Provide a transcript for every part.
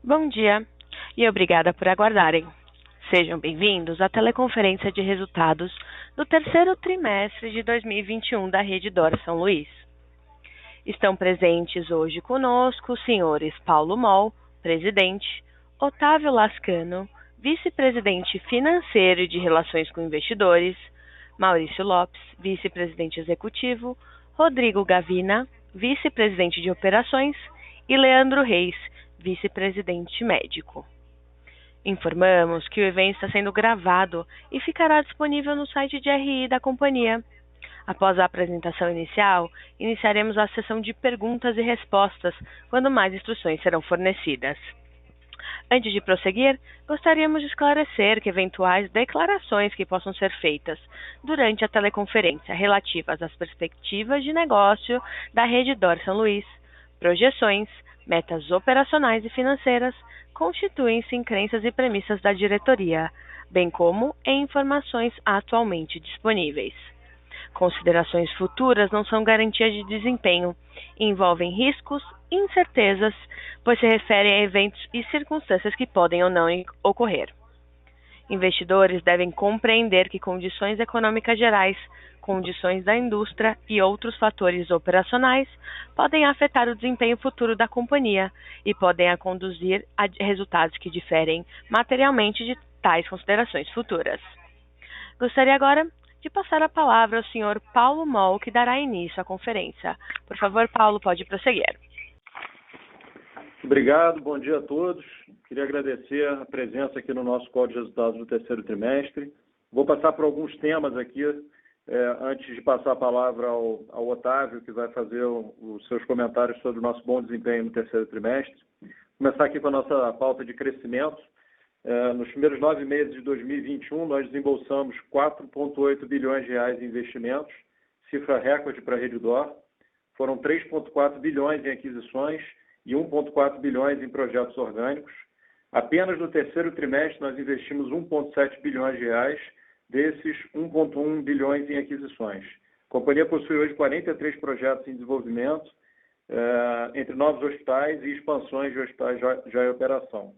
Bom dia e obrigada por aguardarem. Sejam bem-vindos à teleconferência de resultados do terceiro trimestre de 2021 da Rede D'Or São Luís. Estão presentes hoje conosco os senhores Paulo Moll, presidente, Otávio Lascano, vice-presidente financeiro e de Relações com Investidores, Maurício Lopes, vice-presidente executivo, Rodrigo Gavina, vice-presidente de Operações e Leandro Reis, vice-presidente médico. Informamos que o evento está sendo gravado e ficará disponível no site de RI da companhia. Após a apresentação inicial, iniciaremos a sessão de perguntas e respostas, quando mais instruções serão fornecidas. Antes de prosseguir, gostaríamos de esclarecer que eventuais declarações que possam ser feitas durante a teleconferência relativas às perspectivas de negócio da Rede D'Or São Luís, projeções, metas operacionais e financeiras, constituem-se em crenças e premissas da diretoria, bem como em informações atualmente disponíveis. Considerações futuras não são garantia de desempenho, envolvem riscos e incertezas, pois se referem a eventos e circunstâncias que podem ou não ocorrer. Investidores devem compreender que condições econômicas gerais, condições da indústria e outros fatores operacionais podem afetar o desempenho futuro da companhia e podem a conduzir a resultados que diferem materialmente de tais considerações futuras. Gostaria agora de passar a palavra ao senhor Paulo Moll, que dará início à conferência. Por favor, Paulo, pode prosseguir. Obrigado, bom dia a todos. Queria agradecer a presença aqui no nosso call de resultados do terceiro trimestre. Vou passar por alguns temas aqui, antes de passar a palavra ao Otávio, que vai fazer os seus comentários sobre o nosso bom desempenho no terceiro trimestre. Começar aqui com a nossa pauta de crescimento. Nos primeiros 9 meses de 2021, nós desembolsamos 4,8 bilhões de reais em investimentos, cifra recorde para a Rede D'Or. Foram 3,4 bilhões em aquisições e 1,4 bilhões em projetos orgânicos. Apenas no terceiro trimestre, nós investimos 1,7 bilhões de reais, desses 1,1 bilhões em aquisições. A companhia possui hoje 43 projetos em desenvolvimento, entre novos hospitais e expansões de hospitais já em operação.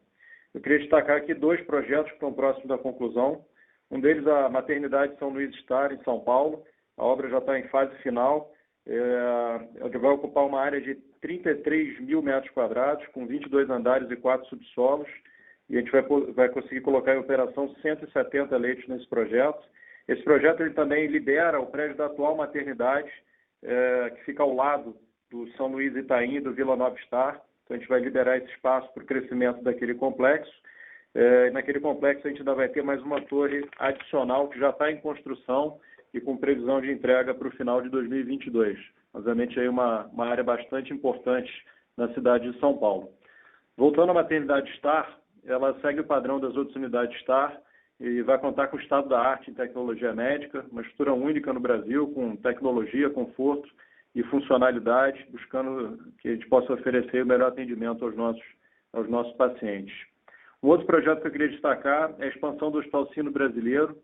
Eu queria destacar aqui 2 projetos que estão próximos da conclusão. Um deles, a Maternidade São Luís Star, em São Paulo. A obra já está em fase final. Ele vai ocupar uma área de 33 mil metros quadrados, com 22 andares e 4 subsolos. E a gente vai conseguir colocar em operação 170 leitos nesse projeto. Esse projeto ele também lidera o prédio da atual maternidade, que fica ao lado do São Luís Itaim e do Vila Nova Star. Então, a gente vai liberar esse espaço para o crescimento daquele complexo. Naquele complexo, a gente ainda vai ter mais uma torre adicional que já está em construção e com previsão de entrega para o final de 2022. Obviamente, aí uma área bastante importante na cidade de São Paulo. Voltando à maternidade Star, ela segue o padrão das outras unidades Star e vai contar com o estado da arte em tecnologia médica, uma estrutura única no Brasil, com tecnologia, conforto e funcionalidade, buscando que a gente possa oferecer o melhor atendimento aos nossos pacientes. Um outro projeto que eu queria destacar é a expansão do Hospital Sino Brasileiro.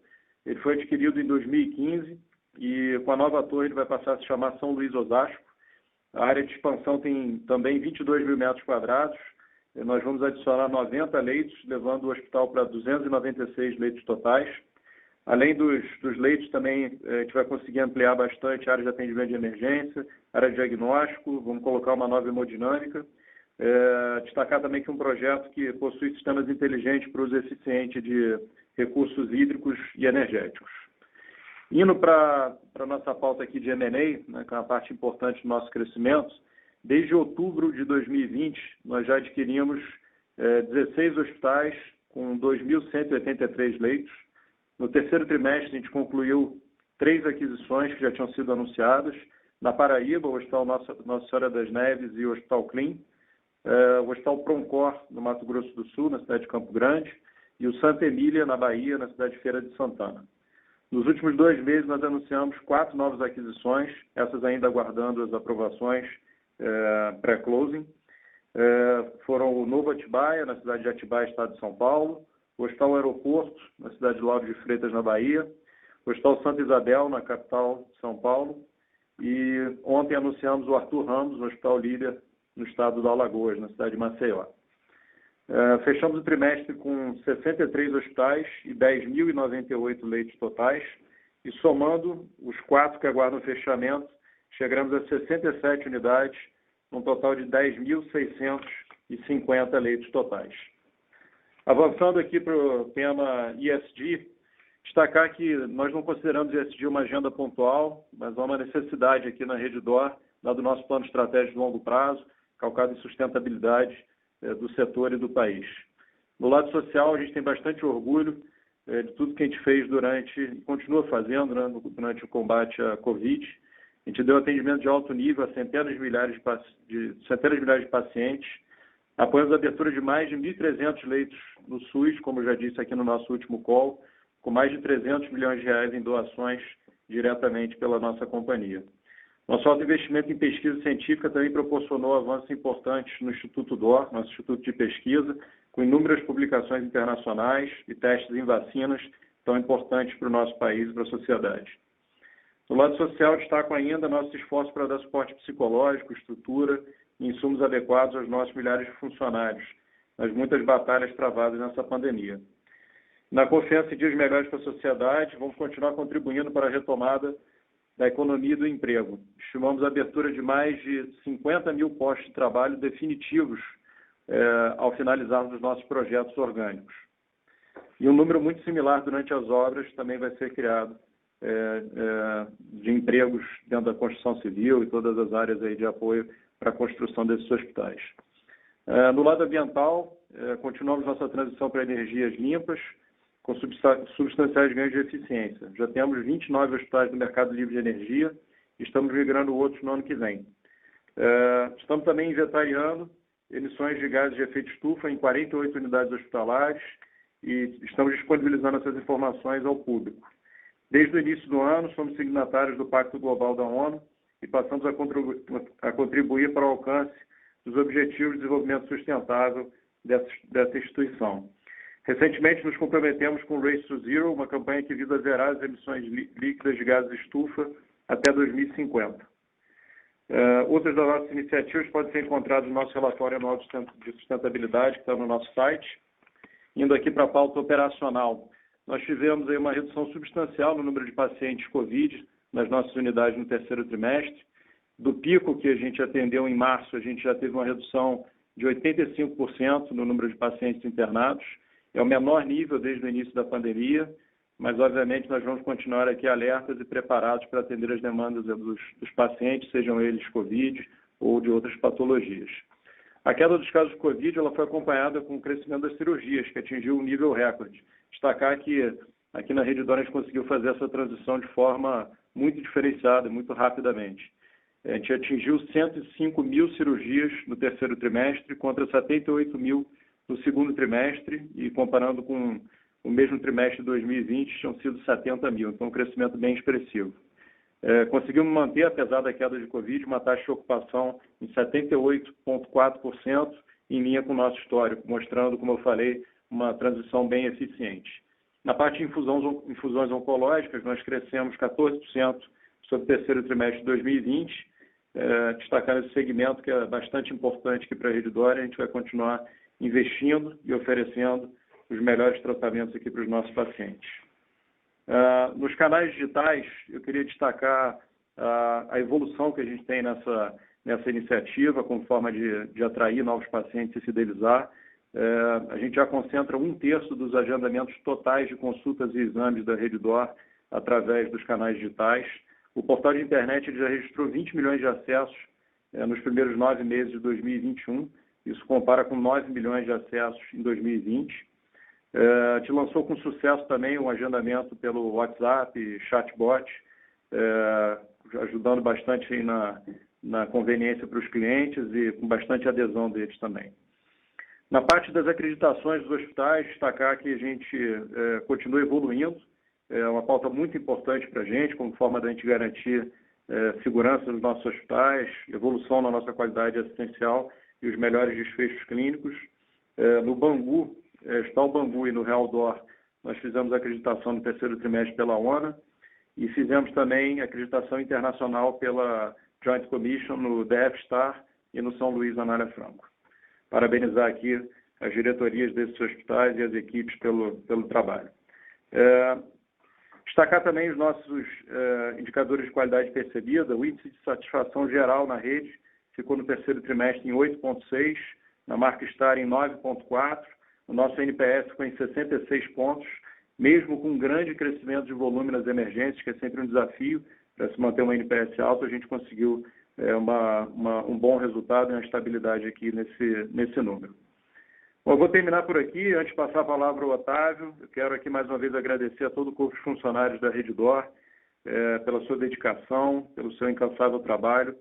Ele foi adquirido em 2015 e com a nova torre ele vai passar a se chamar São Luís Osasco. A área de expansão tem também 22 mil metros quadrados. Nós vamos adicionar 90 leitos, levando o hospital para 296 leitos totais. Além dos leitos, também a gente vai conseguir ampliar bastante a área de atendimento de emergência, área de diagnóstico, vamos colocar uma nova hemodinâmica. Destacar também que um projeto que possui sistemas inteligentes para o uso eficiente de recursos hídricos e energéticos. Indo para a nossa pauta aqui de M&A, né, que é uma parte importante do nosso crescimento, desde outubro de 2020, nós já adquirimos 16 hospitais com 2.183 leitos. No terceiro trimestre, a gente concluiu 3 aquisições que já tinham sido anunciadas. Na Paraíba, o Hospital Nossa Senhora das Neves e o Hospital Clean. O Hospital Proncor, no Mato Grosso do Sul, na cidade de Campo Grande. E o Santa Emília, na Bahia, na cidade de Feira de Santana. Nos últimos 2 meses, nós anunciamos 4 novas aquisições, essas ainda aguardando as aprovações pré-closing. Foram o Novo Atibaia, na cidade de Atibaia, estado de São Paulo. O Hospital Aeroporto, na cidade de Lauro de Freitas, na Bahia. O Hospital Santa Isabel, na capital de São Paulo. E ontem anunciamos o Arthur Ramos, no Hospital Líder, no estado do Alagoas, na cidade de Maceió. Fechamos o trimestre com 63 hospitais e 10.098 leitos totais, e somando os 4 que aguardam fechamento, chegamos a 67 unidades, num total de 10.650 leitos totais. Avançando aqui para o tema ESG, destacar que nós não consideramos ESG uma agenda pontual, mas há uma necessidade aqui na Redditor, dado o nosso plano estratégico de longo prazo, calcado em sustentabilidade do setor e do país. No lado social, a gente tem bastante orgulho de tudo que a gente fez e continua fazendo durante o combate à Covid. A gente deu atendimento de alto nível a centenas de milhares de pacientes, apoiamos a abertura de mais de 1.300 leitos no SUS, como eu já disse aqui no nosso último call, com mais de 300 milhões de reais em doações diretamente pela nossa companhia. Nosso alto investimento em pesquisa científica também proporcionou avanços importantes no Instituto DOR, nosso Instituto de Pesquisa, com inúmeras publicações internacionais e testes em vacinas tão importantes para o nosso país e para a sociedade. Do lado social, destaco ainda nosso esforço para dar suporte psicológico, estrutura e insumos adequados aos nossos milhares de funcionários, nas muitas batalhas travadas nessa pandemia. Na confiança em dias melhores para a sociedade, vamos continuar contribuindo para a retomada da economia e do emprego. Estimamos a abertura de mais de 50 mil postos de trabalho definitivos ao finalizarmos os nossos projetos orgânicos. E um número muito similar durante as obras também vai ser criado de empregos dentro da construção civil e todas as áreas aí de apoio para a construção desses hospitais. No lado ambiental, continuamos nossa transição para energias limpas, com substanciais ganhos de eficiência. Já temos 29 hospitais no mercado livre de energia e estamos migrando outros no ano que vem. Estamos também inventariando emissões de gases de efeito estufa em 48 unidades hospitalares e estamos disponibilizando essas informações ao público. Desde o início do ano, somos signatários do Pacto Global da ONU e passamos a contribuir para o alcance dos Objetivos de Desenvolvimento Sustentável dessa instituição. Recentemente, nos comprometemos com o Race to Zero, uma campanha que visa zerar as emissões líquidas de gases de estufa até 2050. Outras das nossas iniciativas podem ser encontradas no nosso relatório anual de sustentabilidade, que está no nosso site. Indo aqui para a pauta operacional, nós tivemos aí uma redução substancial no número de pacientes COVID nas nossas unidades no terceiro trimestre. Do pico que a gente atendeu em março, a gente já teve uma redução de 85% no número de pacientes internados. É o menor nível desde o início da pandemia, mas, obviamente, nós vamos continuar aqui alertas e preparados para atender as demandas dos pacientes, sejam eles COVID ou de outras patologias. A queda dos casos de COVID ela foi acompanhada com o crescimento das cirurgias, que atingiu um nível recorde. Destacar que aqui na Redditor a gente conseguiu fazer essa transição de forma muito diferenciada, muito rapidamente. A gente atingiu 105 mil cirurgias no terceiro trimestre, contra 78 mil no segundo trimestre, e comparando com o mesmo trimestre de 2020, tinham sido 70 mil, então um crescimento bem expressivo. Conseguimos manter, apesar da queda de Covid, uma taxa de ocupação em 78,4%, em linha com o nosso histórico, mostrando, como eu falei, uma transição bem eficiente. Na parte de infusões oncológicas, nós crescemos 14% sobre o terceiro trimestre de 2020, destacando esse segmento que é bastante importante aqui para a Redditor. A gente vai continuar investindo e oferecendo os melhores tratamentos aqui para os nossos pacientes. Nos canais digitais, eu queria destacar a evolução que a gente tem nessa iniciativa, como forma de atrair novos pacientes e fidelizar. A gente já concentra 1/3 dos agendamentos totais de consultas e exames da Redditor através dos canais digitais. O portal de internet já registrou 20 milhões de acessos nos primeiros 9 meses de 2021. Isso compara com 9 milhões de acessos em 2020. A gente lançou com sucesso também um agendamento pelo WhatsApp, chatbot, ajudando bastante aí na conveniência para os clientes e com bastante adesão deles também. Na parte das acreditações dos hospitais, destacar que a gente continua evoluindo. É uma pauta muito importante para a gente, como forma da gente garantir segurança nos nossos hospitais, evolução na nossa qualidade assistencial e os melhores desfechos clínicos. No Bangu, Hospital Bangu e no Real D'Or, nós fizemos a acreditação no terceiro trimestre pela ONA e fizemos também acreditação internacional pela Joint Commission no DF Star e no São Luís Anália Franco. Parabenizar aqui as diretorias desses hospitais e as equipes pelo trabalho. Destacar também os nossos indicadores de qualidade percebida. O índice de satisfação geral na rede ficou no terceiro trimestre em 8,6, na marca estar em 9,4. O nosso NPS ficou em 66 pontos, mesmo com um grande crescimento de volume nas emergências, que é sempre um desafio para se manter uma NPS alta. A gente conseguiu um bom resultado e uma estabilidade aqui nesse número. Bom, eu vou terminar por aqui. Antes de passar a palavra ao Otávio, eu quero aqui mais uma vez agradecer a todo o corpo de funcionários da Redditor pela sua dedicação, pelo seu incansável trabalho.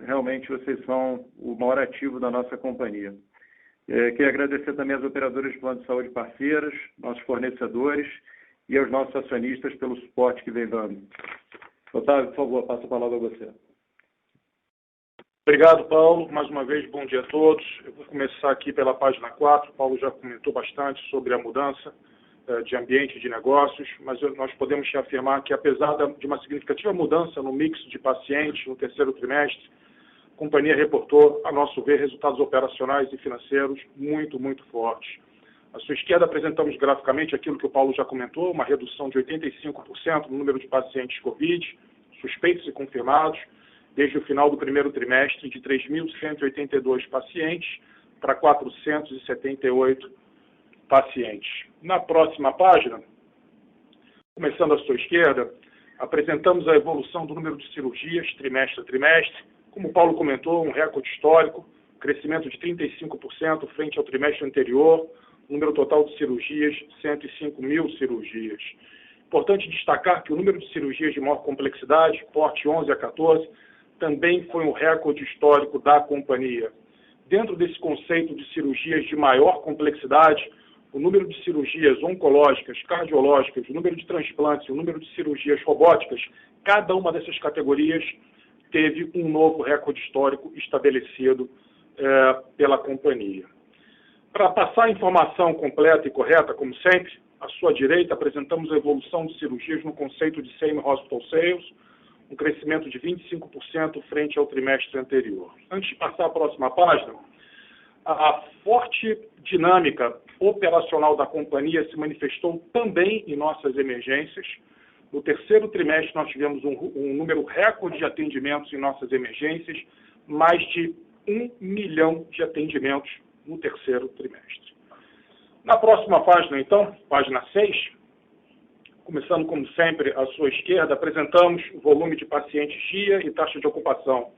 Realmente vocês são o maior ativo da nossa companhia. Queria agradecer também às operadoras de plano de saúde parceiras, nossos fornecedores e aos nossos acionistas pelo suporte que vem dando. Otávio, por favor, passo a palavra a você. Obrigado, Paulo. Mais uma vez, bom dia a todos. Eu vou começar aqui pela página 4. O Paulo já comentou bastante sobre a mudança de ambiente de negócios, mas nós podemos afirmar que, apesar de uma significativa mudança no mix de pacientes no terceiro trimestre, a companhia reportou, a nosso ver, resultados operacionais e financeiros muito, muito fortes. À sua esquerda, apresentamos graficamente aquilo que o Paulo já comentou, uma redução de 85% no número de pacientes COVID, suspeitos e confirmados, desde o final do primeiro trimestre, de 3.182 pacientes para 478 pacientes. Na próxima página, começando à sua esquerda, apresentamos a evolução do número de cirurgias trimestre a trimestre. Como o Paulo comentou, um recorde histórico, crescimento de 35% frente ao trimestre anterior, número total de cirurgias, 105 mil cirurgias. Importante destacar que o número de cirurgias de maior complexidade, porte 11 a 14, também foi um recorde histórico da companhia. Dentro desse conceito de cirurgias de maior complexidade, o número de cirurgias oncológicas, cardiológicas, o número de transplantes, o número de cirurgias robóticas, cada uma dessas categorias teve um novo recorde histórico estabelecido pela companhia. Para passar a informação completa e correta, como sempre, à sua direita apresentamos a evolução de cirurgias no conceito de Same Hospital Sales, um crescimento de 25% frente ao trimestre anterior. Antes de passar à próxima página, a forte dinâmica operacional da companhia se manifestou também em nossas emergências. No terceiro trimestre, nós tivemos um número recorde de atendimentos em nossas emergências, mais de 1 milhão de atendimentos no terceiro trimestre. Na próxima página, então, página 6, começando, como sempre, à sua esquerda, apresentamos o volume de pacientes dia e taxa de ocupação.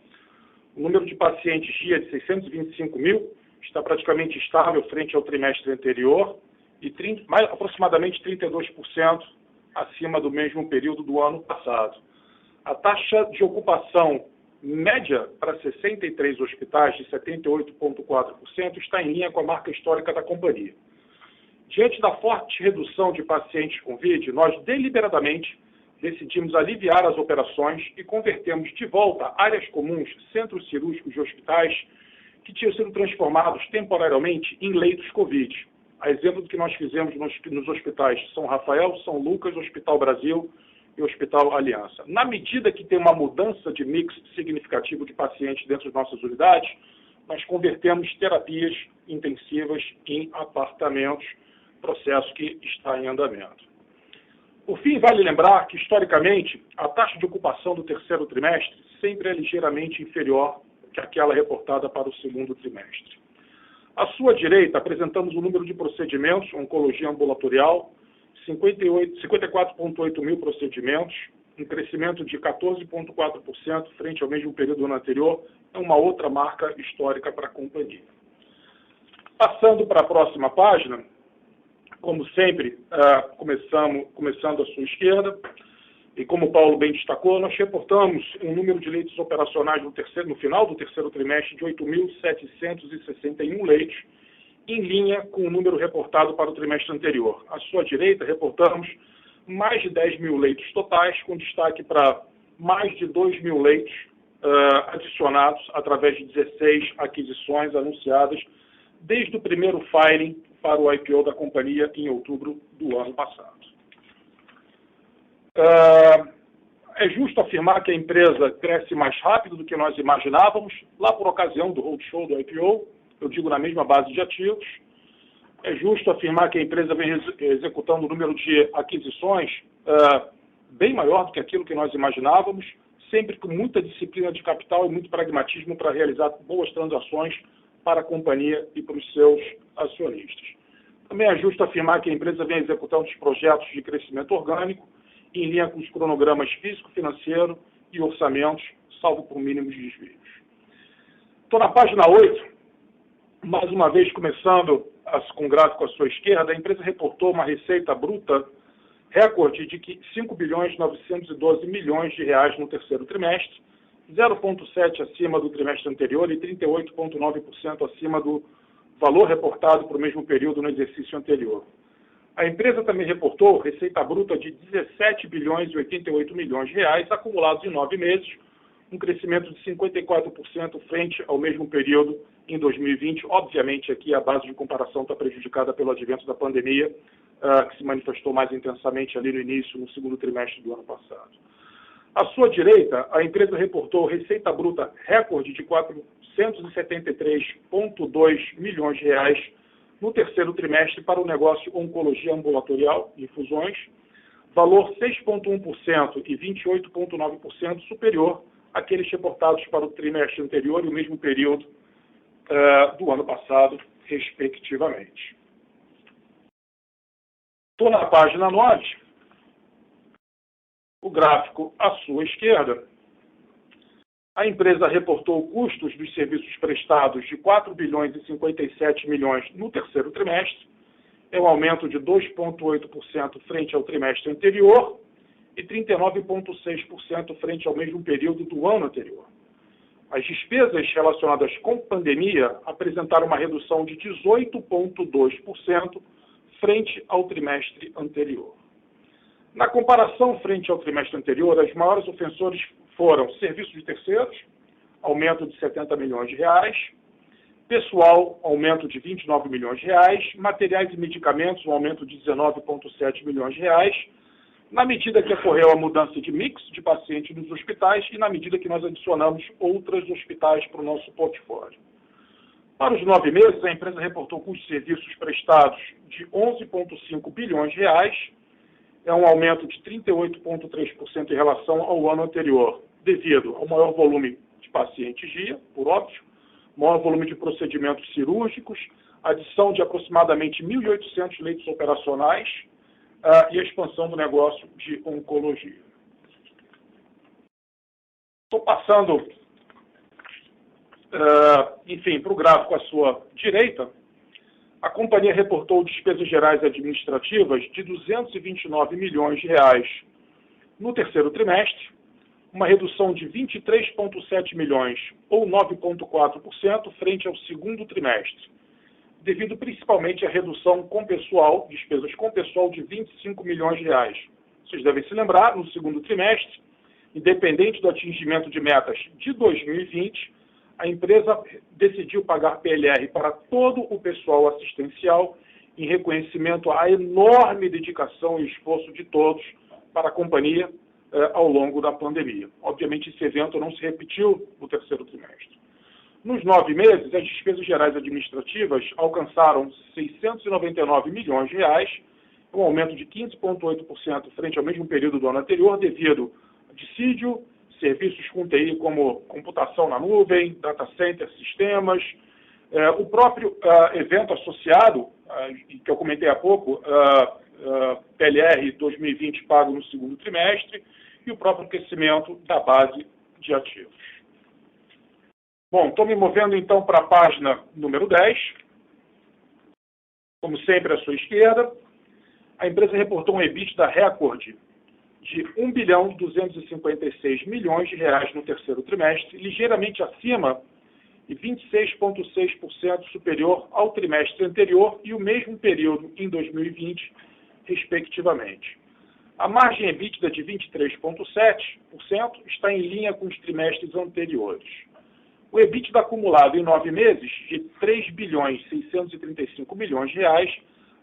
O número de pacientes dia de 625 mil está praticamente estável frente ao trimestre anterior e aproximadamente 32% acima do mesmo período do ano passado. A taxa de ocupação média para 63 hospitais de 78,4% está em linha com a marca histórica da companhia. Diante da forte redução de pacientes com Covid, nós deliberadamente decidimos aliviar as operações e convertemos de volta áreas comuns, centros cirúrgicos de hospitais que tinham sido transformados temporariamente em leitos Covid. A exemplo do que nós fizemos nos hospitais São Rafael, São Lucas, Hospital Brasil e Hospital Aliança. Na medida que tem uma mudança de mix significativo de pacientes dentro de nossas unidades, nós convertemos terapias intensivas em apartamentos, processo que está em andamento. Por fim, vale lembrar que, historicamente, a taxa de ocupação do terceiro trimestre sempre é ligeiramente inferior que aquela reportada para o segundo trimestre. À sua direita, apresentamos o número de procedimentos, oncologia ambulatorial, 54,8 mil procedimentos, um crescimento de 14,4% frente ao mesmo período do ano anterior, é uma outra marca histórica para a companhia. Passando para a próxima página, como sempre, começando à sua esquerda, e como o Paulo bem destacou, nós reportamos um número de leitos operacionais no final do terceiro trimestre de 8.761 leitos, em linha com o número reportado para o trimestre anterior. À sua direita, reportamos mais de 10 mil leitos totais, com destaque para mais de 2 mil leitos adicionados através de 16 aquisições anunciadas desde o primeiro filing para o IPO da companhia em outubro do ano passado. É justo afirmar que a empresa cresce mais rápido do que nós imaginávamos, lá por ocasião do roadshow do IPO, eu digo na mesma base de ativos, É justo afirmar que a empresa vem executando um número de aquisições bem maior do que aquilo que nós imaginávamos, sempre com muita disciplina de capital e muito pragmatismo para realizar boas transações para a companhia e para os seus acionistas. Também é justo afirmar que a empresa vem executando os projetos de crescimento orgânico em linha com os cronogramas físico, financeiro e orçamentos, salvo por mínimos desvios. Estou na página 8, mais uma vez começando com o gráfico à sua esquerda, a empresa reportou uma receita bruta recorde de 5 bilhões 912 milhões de reais no terceiro trimestre, 0,7% acima do trimestre anterior e 38,9% acima do valor reportado para o mesmo período no exercício anterior. A empresa também reportou receita bruta de 17 bilhões e 88 milhões de reais acumulados em 9 meses, um crescimento de 54% frente ao mesmo período em 2020. Obviamente, aqui a base de comparação está prejudicada pelo advento da pandemia, que se manifestou mais intensamente ali no início, no segundo trimestre do ano passado. À sua direita, a empresa reportou receita bruta recorde de 473,2 milhões de reais no terceiro trimestre para o negócio Oncologia Ambulatorial e Infusões, valor 6,1% e 28,9% superior àqueles reportados para o trimestre anterior e o mesmo período do ano passado, respectivamente. Estou na página 9, o gráfico à sua esquerda. A empresa reportou custos dos serviços prestados de 4 bilhões e 57 milhões no terceiro trimestre, é um aumento de 2,8% frente ao trimestre anterior e 39,6% frente ao mesmo período do ano anterior. As despesas relacionadas com pandemia apresentaram uma redução de 18,2% frente ao trimestre anterior. Na comparação frente ao trimestre anterior, as maiores ofensores foram serviços de terceiros, aumento de 70 milhões de reais, pessoal, aumento de 29 milhões de reais, materiais e medicamentos, um aumento de 19,7 milhões de reais, na medida que ocorreu a mudança de mix de pacientes nos hospitais e na medida que nós adicionamos outros hospitais para o nosso portfólio. Para os 9 meses, a empresa reportou custos de serviços prestados de 11,5 bilhões de reais, é um aumento de 38,3% em relação ao ano anterior, devido ao maior volume de pacientes dia, por óbvio, maior volume de procedimentos cirúrgicos, adição de aproximadamente 1.800 leitos operacionais e a expansão do negócio de oncologia. Estou passando, para o gráfico à sua direita. A companhia reportou despesas gerais administrativas de 229 milhões de reais no terceiro trimestre, uma redução de 23,7 milhões, ou 9,4%, frente ao segundo trimestre, devido principalmente à redução com pessoal, despesas com pessoal de 25 milhões de reais. Vocês devem se lembrar, no segundo trimestre, independente do atingimento de metas de 2020, a empresa decidiu pagar PLR para todo o pessoal assistencial em reconhecimento à enorme dedicação e esforço de todos para a companhia ao longo da pandemia. Obviamente, esse evento não se repetiu no terceiro trimestre. Nos 9 meses, as despesas gerais administrativas alcançaram 699 milhões de reais, um aumento de 15,8% frente ao mesmo período do ano anterior, devido a dissídio, serviços com TI como computação na nuvem, data center, sistemas, o próprio evento associado, que eu comentei há pouco, PLR 2020 pago no segundo trimestre, e o próprio crescimento da base de ativos. Bom, estou me movendo então para a página número 10. Como sempre, à sua esquerda, a empresa reportou um EBITDA recorde de 1 bilhão 256 milhões de reais no terceiro trimestre, ligeiramente acima e 26,6% superior ao trimestre anterior e o mesmo período em 2020, respectivamente. A margem EBITDA de 23,7% está em linha com os trimestres anteriores. O EBITDA acumulado em 9 meses, de 3 bilhões 635 milhões de reais,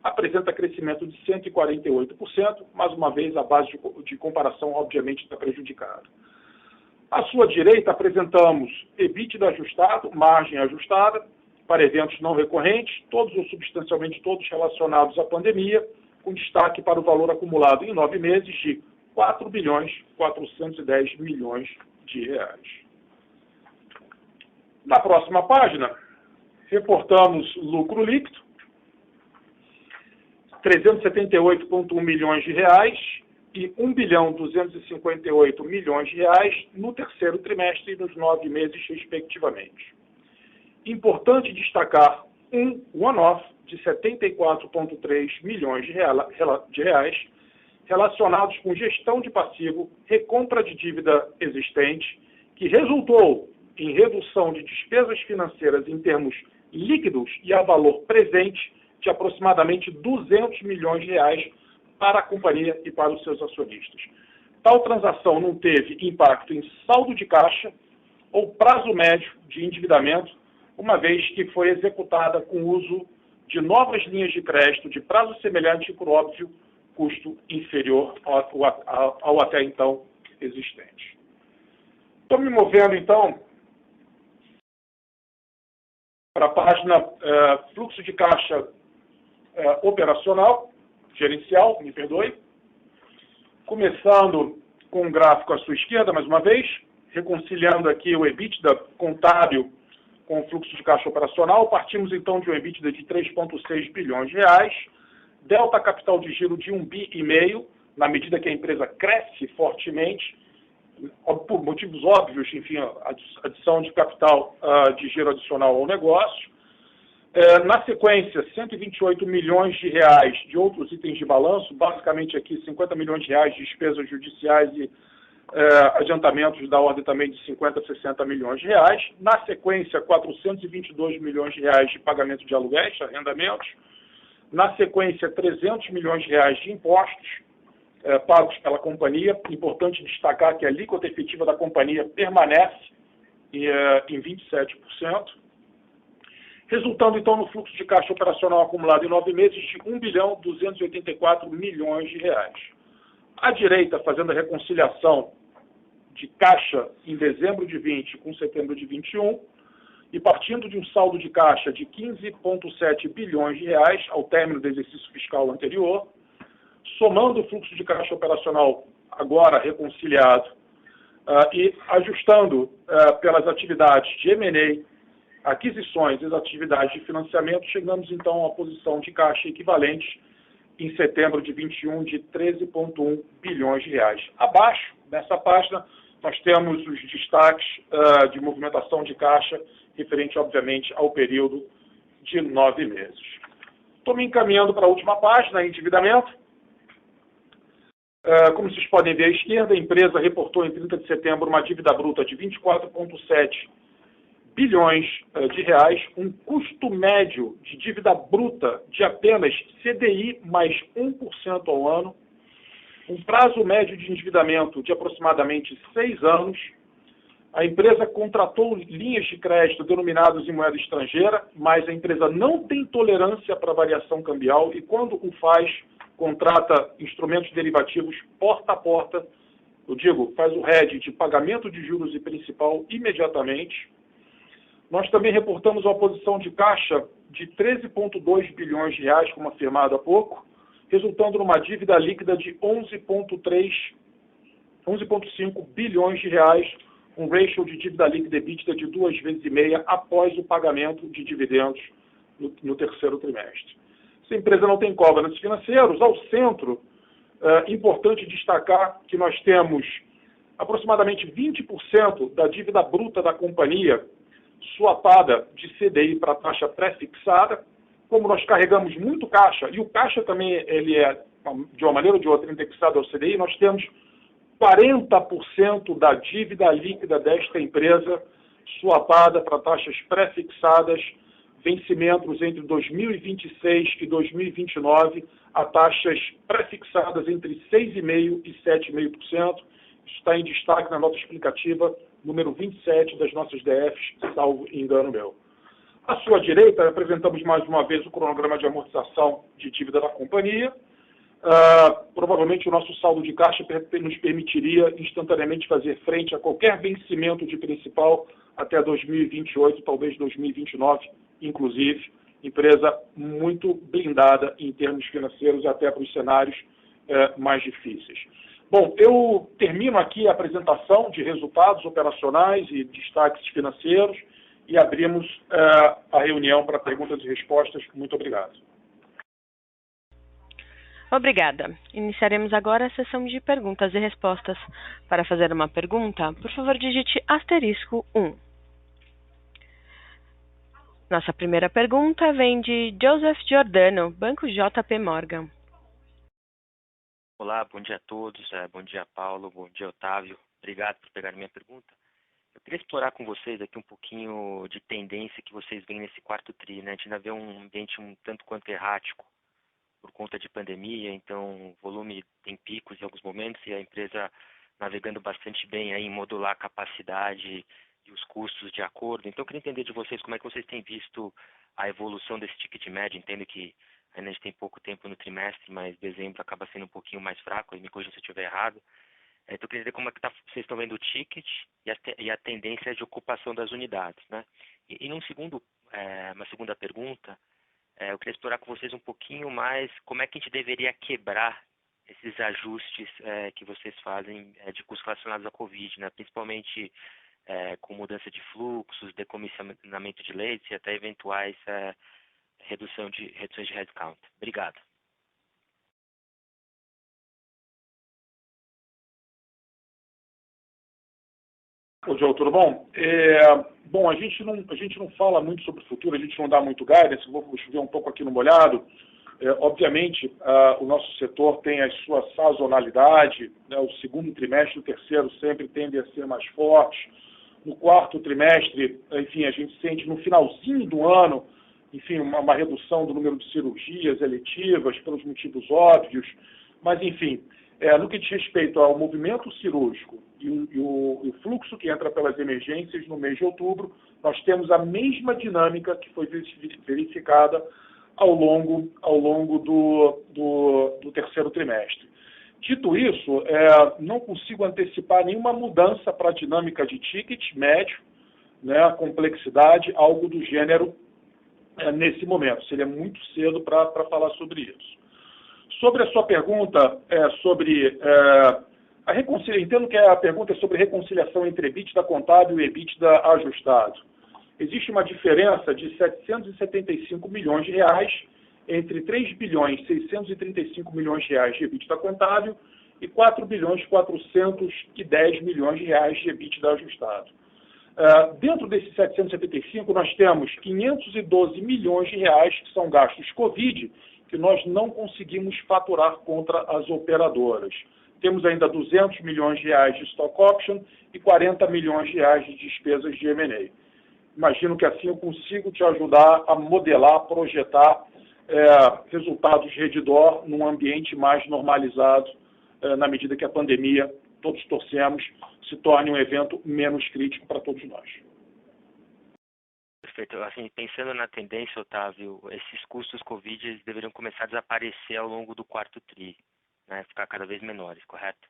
apresenta crescimento de 148%, mais uma vez a base de comparação obviamente está prejudicada. À sua direita apresentamos EBITDA ajustado, margem ajustada, para eventos não recorrentes, todos ou substancialmente todos relacionados à pandemia, com destaque para o valor acumulado em 9 meses de 4.410 bilhões de reais. Na próxima página, reportamos lucro líquido, 378,1 milhões de reais e 1.258 milhões de reais no terceiro trimestre e nos 9 meses, respectivamente. Importante destacar um one-off de 74,3 milhões de reais relacionados com gestão de passivo, recompra de dívida existente, que resultou em redução de despesas financeiras em termos líquidos e a valor presente de aproximadamente 200 milhões de reais para a companhia e para os seus acionistas. Tal transação não teve impacto em saldo de caixa ou prazo médio de endividamento, uma vez que foi executada com o uso de novas linhas de crédito de prazo semelhante e, por óbvio, custo inferior ao até então existente. Estou me movendo, então, para a página fluxo de caixa operacional, gerencial, me perdoe. Começando com um gráfico à sua esquerda, mais uma vez, reconciliando aqui o EBITDA contábil com o fluxo de caixa operacional. Partimos, então, de um EBITDA de 3,6 bilhões de reais, delta capital de giro de 1,5 bi, na medida que a empresa cresce fortemente, por motivos óbvios, enfim, adição de capital de giro adicional ao negócio. Na sequência, 128 milhões de reais de outros itens de balanço, basicamente aqui 50 milhões de reais de despesas judiciais e adiantamentos da ordem também de 50 a 60 milhões de reais. Na sequência, 422 milhões de reais de pagamento de aluguéis, arrendamentos. Na sequência, 300 milhões de reais de impostos pagos pela companhia. Importante destacar que a alíquota efetiva da companhia permanece em 27%. Resultando, então, no fluxo de caixa operacional acumulado em 9 meses de 1.284 milhões de reais. À direita, fazendo a reconciliação de caixa em dezembro de 20 com setembro de 21, e partindo de um saldo de caixa de 15,7 bilhões de reais ao término do exercício fiscal anterior, somando o fluxo de caixa operacional agora reconciliado e ajustando pelas atividades de M&A, aquisições e as atividades de financiamento, chegamos então a uma posição de caixa equivalente em setembro de 21 de 13,1 bilhões de reais. Abaixo dessa página, nós temos os destaques de movimentação de caixa referente, obviamente, ao período de 9 meses. Estou me encaminhando para a última página, endividamento. Como vocês podem ver à esquerda, a empresa reportou em 30 de setembro uma dívida bruta de 24,7 bilhões de reais, um custo médio de dívida bruta de apenas CDI mais 1% ao ano, um prazo médio de endividamento de aproximadamente 6 anos. A empresa contratou linhas de crédito denominadas em moeda estrangeira, mas a empresa não tem tolerância para variação cambial e, quando o faz, contrata instrumentos derivativos porta a porta, faz o hedge de pagamento de juros e principal imediatamente. Nós também reportamos uma posição de caixa de 13,2 bilhões de reais, como afirmado há pouco, resultando numa dívida líquida de 11,5 bilhões de reais, um ratio de dívida líquida EBITDA de 2,5 vezes após o pagamento de dividendos no terceiro trimestre. Essa empresa não tem covenants financeiros. Ao centro, importante destacar que nós temos aproximadamente 20% da dívida bruta da companhia swapada de CDI para taxa pré-fixada. Como nós carregamos muito caixa, e o caixa também ele é, de uma maneira ou de outra, indexado ao CDI, nós temos 40% da dívida líquida desta empresa swapada para taxas pré-fixadas, vencimentos entre 2026 e 2029, a taxas pré-fixadas entre 6,5% e 7,5%. Isso está em destaque na nota explicativa número 27 das nossas DFs, salvo engano meu. À sua direita, apresentamos mais uma vez o cronograma de amortização de dívida da companhia. Provavelmente o nosso saldo de caixa nos permitiria instantaneamente fazer frente a qualquer vencimento de principal até 2028, talvez 2029, inclusive, empresa muito blindada em termos financeiros até para os cenários mais difíceis. Bom, eu termino aqui a apresentação de resultados operacionais e destaques financeiros e abrimos a reunião para perguntas e respostas. Muito obrigado. Obrigada. Iniciaremos agora a sessão de perguntas e respostas. Para fazer uma pergunta, por favor, digite *1. Nossa primeira pergunta vem de Joseph Giordano, Banco JP Morgan. Olá, bom dia a todos. Bom dia, Paulo. Bom dia, Otávio. Obrigado por pegar minha pergunta. Eu queria explorar com vocês aqui um pouquinho de tendência que vocês veem nesse quarto tri, né? A gente ainda vê um ambiente um tanto quanto errático por conta de pandemia, então o volume tem picos em alguns momentos e a empresa navegando bastante bem aí em modular a capacidade e os custos de acordo. Então eu queria entender de vocês como é que vocês têm visto a evolução desse ticket médio. Entendo que ainda a gente tem pouco tempo no trimestre, mas dezembro acaba sendo um pouquinho mais fraco, aí me corrija se eu estiver errado. Então eu queria entender como é que vocês estão vendo o ticket e a tendência de ocupação das unidades, né? E uma segunda pergunta, eu queria explorar com vocês um pouquinho mais como é que a gente deveria quebrar esses ajustes que vocês fazem de custos relacionados à Covid, né? Principalmente com mudança de fluxos, decomissionamento de leitos e até eventuais reduções de headcount. Obrigado. Ô, João, tudo bom? Bom, a gente não fala muito sobre o futuro, a gente não dá muito guidance, vou chover um pouco aqui no molhado. Obviamente, o nosso setor tem a sua sazonalidade, né? O segundo trimestre e o terceiro sempre tendem a ser mais fortes. No quarto trimestre, enfim, a gente sente no finalzinho do ano, enfim, uma redução do número de cirurgias eletivas, pelos motivos óbvios, mas, enfim, no que diz respeito ao movimento cirúrgico e o fluxo que entra pelas emergências no mês de outubro, nós temos a mesma dinâmica que foi verificada ao longo do terceiro trimestre. Dito isso, não consigo antecipar nenhuma mudança para a dinâmica de ticket médio, né, complexidade, algo do gênero nesse momento. Seria muito cedo para falar sobre isso. Sobre a sua pergunta sobre a reconciliação, entendo que a pergunta é sobre reconciliação entre EBITDA contábil e EBITDA ajustado. Existe uma diferença de 775 milhões de reais entre 3 bilhões 635 milhões de reais de EBITDA contábil e 4 bilhões 410 milhões de reais de EBITDA ajustado. Dentro desses 775, nós temos 512 milhões de reais que são gastos Covid, que nós não conseguimos faturar contra as operadoras. Temos ainda 200 milhões de reais de stock option e 40 milhões de reais de despesas de M&A. Imagino que assim eu consigo te ajudar a modelar, projetar resultados de Redditor num ambiente mais normalizado, na medida que a pandemia, todos torcemos, se torne um evento menos crítico para todos nós. Perfeito. Assim, pensando na tendência, Otávio, esses custos Covid eles deveriam começar a desaparecer ao longo do quarto tri, né? Ficar cada vez menores, correto?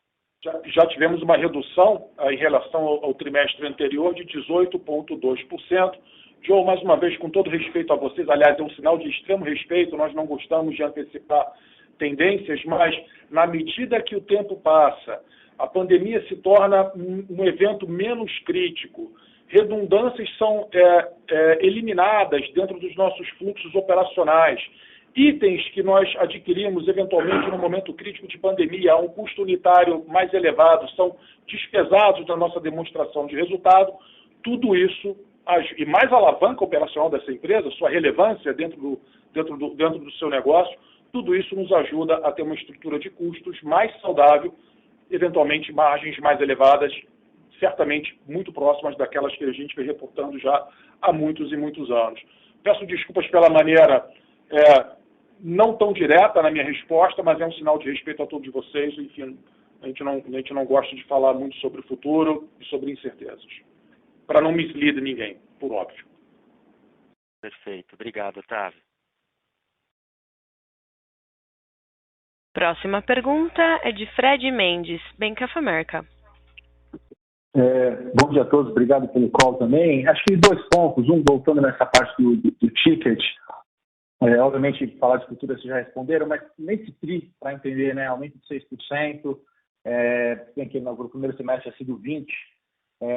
Já tivemos uma redução em relação ao trimestre anterior de 18,2%. João, mais uma vez, com todo respeito a vocês, aliás, é um sinal de extremo respeito, nós não gostamos de antecipar tendências, mas na medida que o tempo passa, a pandemia se torna um evento menos crítico, redundâncias são eliminadas dentro dos nossos fluxos operacionais, itens que nós adquirimos eventualmente no momento crítico de pandemia a um custo unitário mais elevado, são despesados da nossa demonstração de resultado, tudo isso, e mais alavanca operacional dessa empresa, sua relevância dentro do seu negócio, tudo isso nos ajuda a ter uma estrutura de custos mais saudável, eventualmente margens mais elevadas, certamente muito próximas daquelas que a gente vem reportando já há muitos e muitos anos. Peço desculpas pela maneira não tão direta na minha resposta, mas é um sinal de respeito a todos vocês. Enfim, a gente não gosta de falar muito sobre o futuro e sobre incertezas, para não mislead ninguém, por óbvio. Perfeito. Obrigado, Otávio. Próxima pergunta é de Fred Mendes, Bank of America. Bom dia a todos, obrigado pelo call também. Acho que 2 pontos, voltando nessa parte do ticket, obviamente falar de estrutura vocês já responderam, mas nesse TRI, para entender, né, aumento de 6%, tem que no primeiro semestre tinha sido 20%,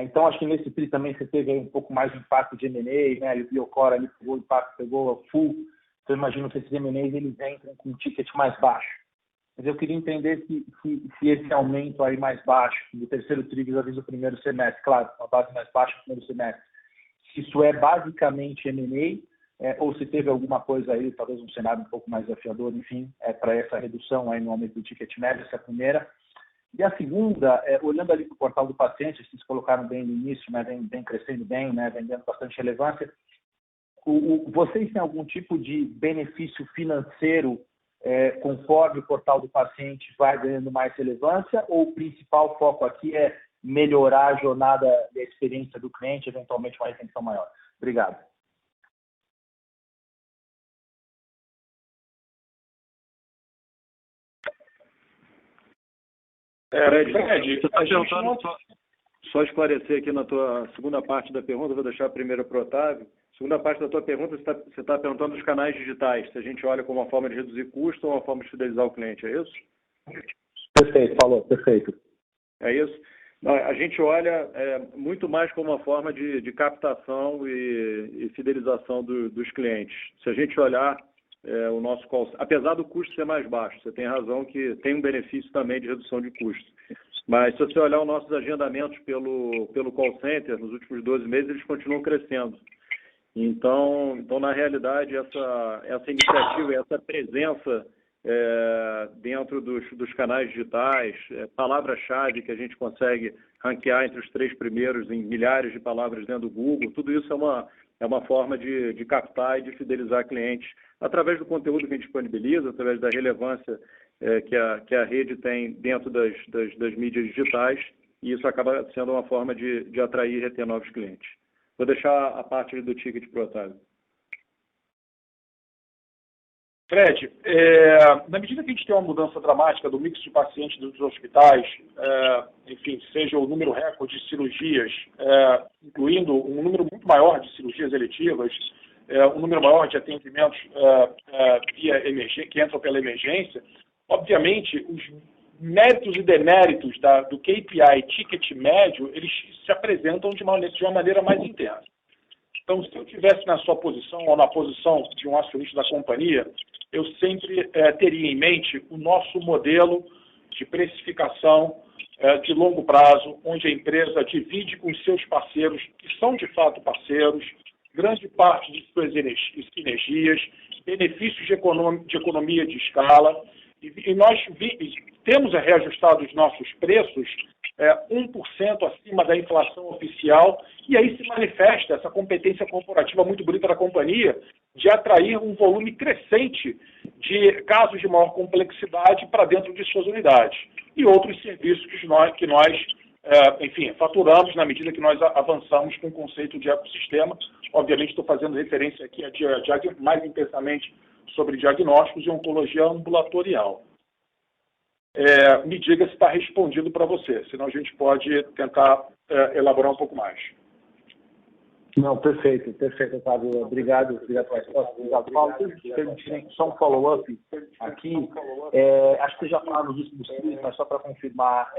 então acho que nesse TRI também você teve aí um pouco mais de impacto de M&A, né, e o Biocor ali pegou o impacto, pegou o full, então imagino que esses M&As eles entram com um ticket mais baixo. Mas eu queria entender se esse aumento aí mais baixo, do terceiro TRI vis-à-vis do primeiro semestre, claro, uma base mais baixa no primeiro semestre, se isso é basicamente M&A, ou se teve alguma coisa aí, talvez um cenário um pouco mais desafiador, enfim, para essa redução aí no aumento do ticket médio, essa é a primeira. E a segunda, olhando ali para o portal do paciente, vocês colocaram bem no início, né, vem crescendo bem, né, vem dando bastante relevância, vocês têm algum tipo de benefício financeiro conforme o portal do paciente vai ganhando mais relevância, ou o principal foco aqui é melhorar a jornada e a experiência do cliente, eventualmente uma retenção maior? Obrigado. Fred, você está perguntando, só esclarecer aqui na tua segunda parte da pergunta, vou deixar a primeira para o Otávio. Segunda parte da tua pergunta, você está perguntando dos canais digitais, se a gente olha como uma forma de reduzir custo ou uma forma de fidelizar o cliente, é isso? Perfeito, falou, perfeito. É isso? Não, a gente olha muito mais como uma forma de captação e fidelização dos clientes. Se a gente olhar o nosso call, apesar do custo ser mais baixo, você tem razão que tem um benefício também de redução de custo. Mas se você olhar os nossos agendamentos pelo call center, nos últimos 12 meses, eles continuam crescendo. Então na realidade, essa iniciativa, essa presença dentro dos canais digitais, palavra-chave que a gente consegue ranquear entre os 3 primeiros em milhares de palavras dentro do Google, tudo isso é uma forma de captar e de fidelizar clientes através do conteúdo que a gente disponibiliza, através da relevância que a rede tem dentro das mídias digitais, e isso acaba sendo uma forma de atrair e reter novos clientes. Vou deixar a parte do ticket para o Otávio. Fred, na medida que a gente tem uma mudança dramática do mix de pacientes dos hospitais, enfim, seja o número recorde de cirurgias, incluindo um número muito maior de cirurgias eletivas, um número maior de atendimentos que entram pela emergência, obviamente, os méritos e deméritos do KPI ticket médio, eles se apresentam de uma maneira mais intensa. Então, se eu estivesse na sua posição ou na posição de um acionista da companhia, eu sempre teria em mente o nosso modelo de precificação de longo prazo, onde a empresa divide com os seus parceiros, que são de fato parceiros, grande parte de suas sinergias, benefícios de economia de escala, e nós temos reajustado os nossos preços 1% acima da inflação oficial, e aí se manifesta essa competência corporativa muito bonita da companhia de atrair um volume crescente de casos de maior complexidade para dentro de suas unidades. E outros serviços que nós enfim, faturamos na medida que nós avançamos com o conceito de ecossistema. Obviamente estou fazendo referência aqui mais intensamente sobre diagnósticos e oncologia ambulatorial. Me diga se está respondido para você, senão a gente pode tentar elaborar um pouco mais. Não, perfeito, Otávio. Obrigado pela resposta. Obrigado, Paulo. Se permitirem só um follow-up aqui, acho que você já falou nos últimos dias, mas só para confirmar,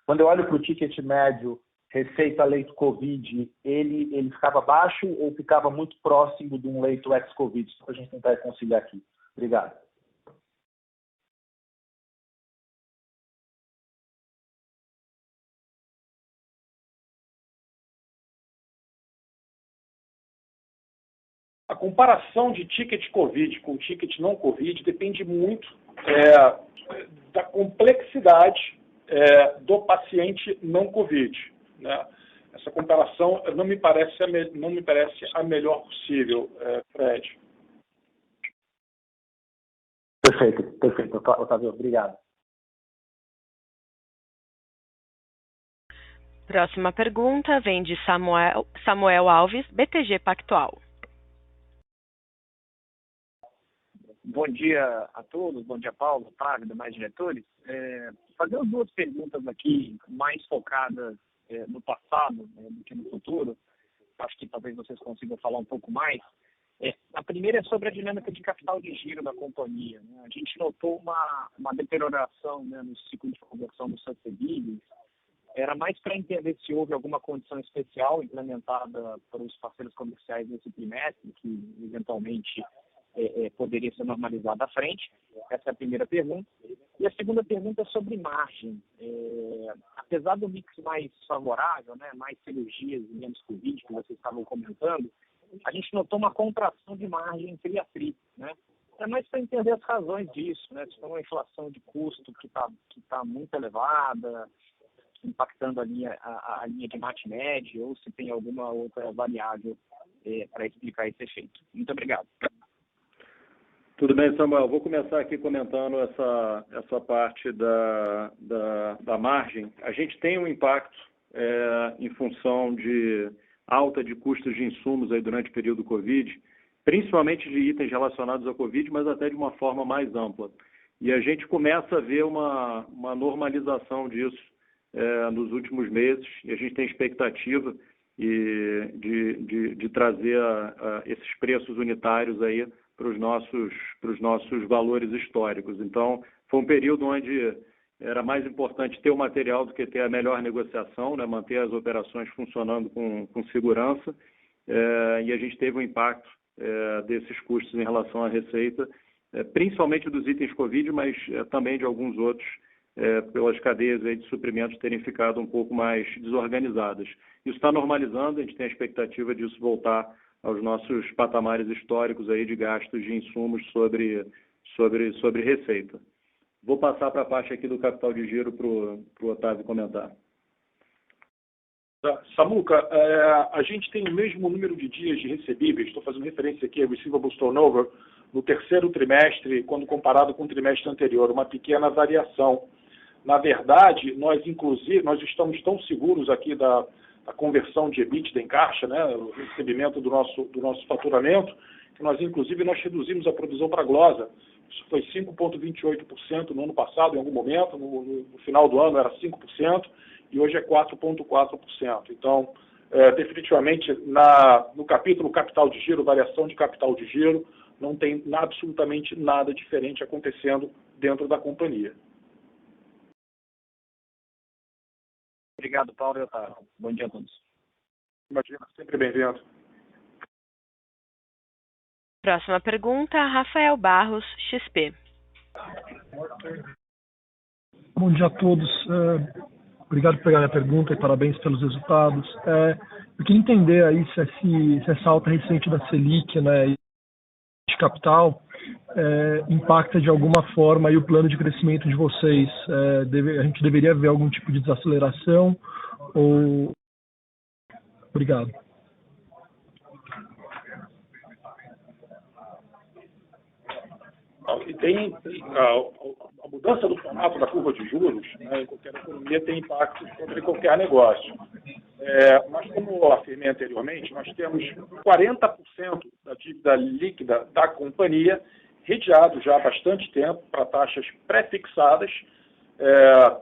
quando eu olho para o ticket médio, receita leito Covid, ele ficava baixo ou ficava muito próximo de um leito ex-Covid? Só para a gente tentar conciliar aqui. Obrigado. A comparação de ticket Covid com ticket não Covid depende muito da complexidade do paciente não Covid, né? Essa comparação não me parece a melhor possível, Fred. Perfeito, Otávio. Obrigado. Próxima pergunta vem de Samuel Alves, BTG Pactual. Bom dia a todos, bom dia Paulo, Otávio, demais diretores. Fazer as duas perguntas aqui mais focadas no passado do que no futuro. Acho que talvez vocês consigam falar um pouco mais. A primeira é sobre a dinâmica de capital de giro da companhia, né? A gente notou uma deterioração, né, no ciclo de conversão dos recebíveis. Era mais para entender se houve alguma condição especial implementada para os parceiros comerciais nesse trimestre, que eventualmente poderia ser normalizada à frente. Essa é a primeira pergunta. E a segunda pergunta é sobre margem. Apesar do mix mais favorável, né, mais cirurgias e menos Covid, que vocês estavam comentando, a gente notou uma contração de margem tri a tri, né? É mais para entender as razões disso, né? Se foi uma inflação de custo que tá muito elevada, impactando a linha de MAT/MED, ou se tem alguma outra variável para explicar esse efeito. Muito obrigado. Tudo bem, Samuel. Vou começar aqui comentando essa parte da margem. A gente tem um impacto em função de alta de custos de insumos aí durante o período do Covid, principalmente de itens relacionados ao Covid, mas até de uma forma mais ampla. E a gente começa a ver uma normalização disso nos últimos meses, e a gente tem expectativa de trazer esses preços unitários aí para os nossos valores históricos. Então, foi um período onde era mais importante ter o material do que ter a melhor negociação, né? Manter as operações funcionando com segurança, e a gente teve um impacto desses custos em relação à receita, principalmente dos itens Covid, mas também de alguns outros, pelas cadeias aí de suprimentos terem ficado um pouco mais desorganizadas. Isso está normalizando, a gente tem a expectativa disso voltar aos nossos patamares históricos aí de gastos de insumos sobre receita. Vou passar para a parte aqui do capital de giro para o Otávio comentar. Samuca, a gente tem o mesmo número de dias de recebíveis, estou fazendo referência aqui a Receivables Turnover, no terceiro trimestre, quando comparado com o trimestre anterior, uma pequena variação. Na verdade, nós estamos tão seguros aqui da conversão de EBITDA em caixa, né, o recebimento do nosso faturamento, que nós reduzimos a provisão para glosa. Isso foi 5,28% no ano passado, em algum momento, no final do ano era 5%, e hoje é 4,4%. Então, definitivamente, no capítulo capital de giro, variação de capital de giro, não tem absolutamente nada diferente acontecendo dentro da companhia. Obrigado, Paulo e Otávio. Bom dia a todos. Imagina, sempre bem-vindo. Próxima pergunta, Rafael Barros, XP. Bom dia a todos. Obrigado por pegar a minha pergunta e parabéns pelos resultados. Eu queria entender aí se essa alta recente da Selic, né, de capital, impacta de alguma forma aí o plano de crescimento de vocês. A gente deveria ver algum tipo de desaceleração ou... Obrigado. E tem a mudança do formato da curva de juros, né, em qualquer economia tem impacto sobre qualquer negócio. Mas, como eu afirmei anteriormente, nós temos 40% da dívida líquida da companhia redeado já há bastante tempo para taxas pré-fixadas,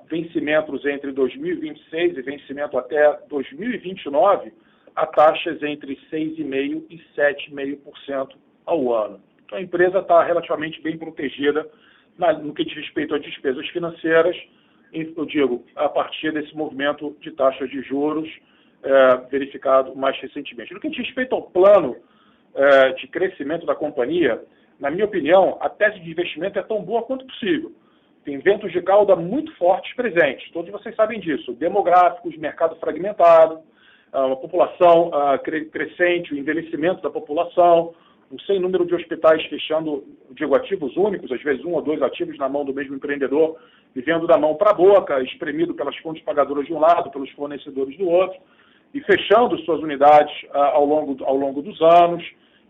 vencimentos entre 2026 e vencimento até 2029, a taxas entre 6,5% e 7,5% ao ano. Então, a empresa está relativamente bem protegida no que diz respeito a despesas financeiras, eu digo, a partir desse movimento de taxas de juros verificado mais recentemente. No que diz respeito ao plano de crescimento da companhia, na minha opinião, a tese de investimento é tão boa quanto possível. Tem ventos de cauda muito fortes presentes, todos vocês sabem disso, demográficos, mercado fragmentado, uma população crescente, o envelhecimento da população, um sem número de hospitais fechando, digo, ativos únicos, às vezes um ou dois ativos na mão do mesmo empreendedor, vivendo da mão para a boca, espremido pelas fontes pagadoras de um lado, pelos fornecedores do outro, e fechando suas unidades ao longo dos anos.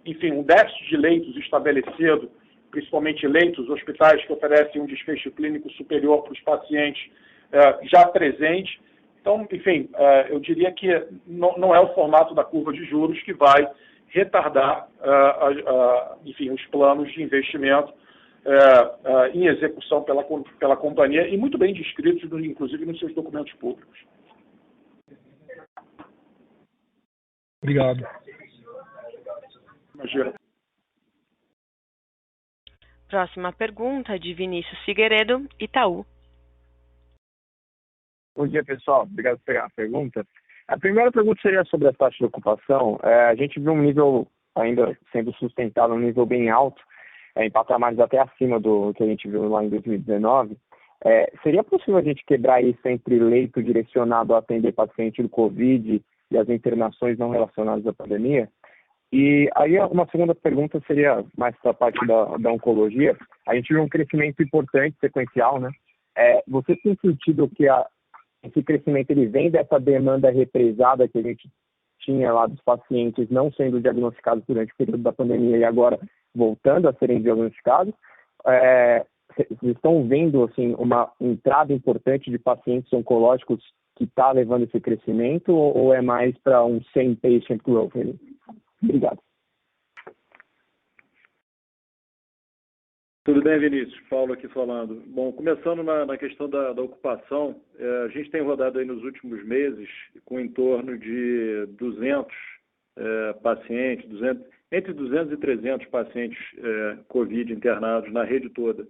Enfim, um déficit de leitos estabelecido, principalmente leitos, hospitais que oferecem um desfecho clínico superior para os pacientes já presente. Então, enfim, eu diria que não é o formato da curva de juros que vai retardar, enfim, os planos de investimento em execução pela companhia e muito bem descritos, inclusive, nos seus documentos públicos. Obrigado. Imagina. Próxima pergunta de Vinícius Figueiredo, Itaú. Bom dia, pessoal. Obrigado por pegar a pergunta. A primeira pergunta seria sobre a taxa de ocupação. A gente viu um nível ainda sendo sustentado, um nível bem alto, em patamares até acima do que a gente viu lá em 2019. Seria possível a gente quebrar isso entre leito direcionado a atender paciente do Covid e as internações não relacionadas à pandemia? E aí uma segunda pergunta seria mais para a parte da oncologia. A gente viu um crescimento importante, sequencial, né? Você tem sentido que esse crescimento ele vem dessa demanda represada que a gente tinha lá dos pacientes não sendo diagnosticados durante o período da pandemia e agora voltando a serem diagnosticados? Vocês estão vendo assim, uma entrada importante de pacientes oncológicos que está levando esse crescimento ou é mais para um same patient growth? Obrigado. Tudo bem, Vinícius? Paulo aqui falando. Bom, começando na questão da ocupação, a gente tem rodado aí nos últimos meses com em torno de 200 pacientes, entre 200 e 300 pacientes Covid internados na rede toda.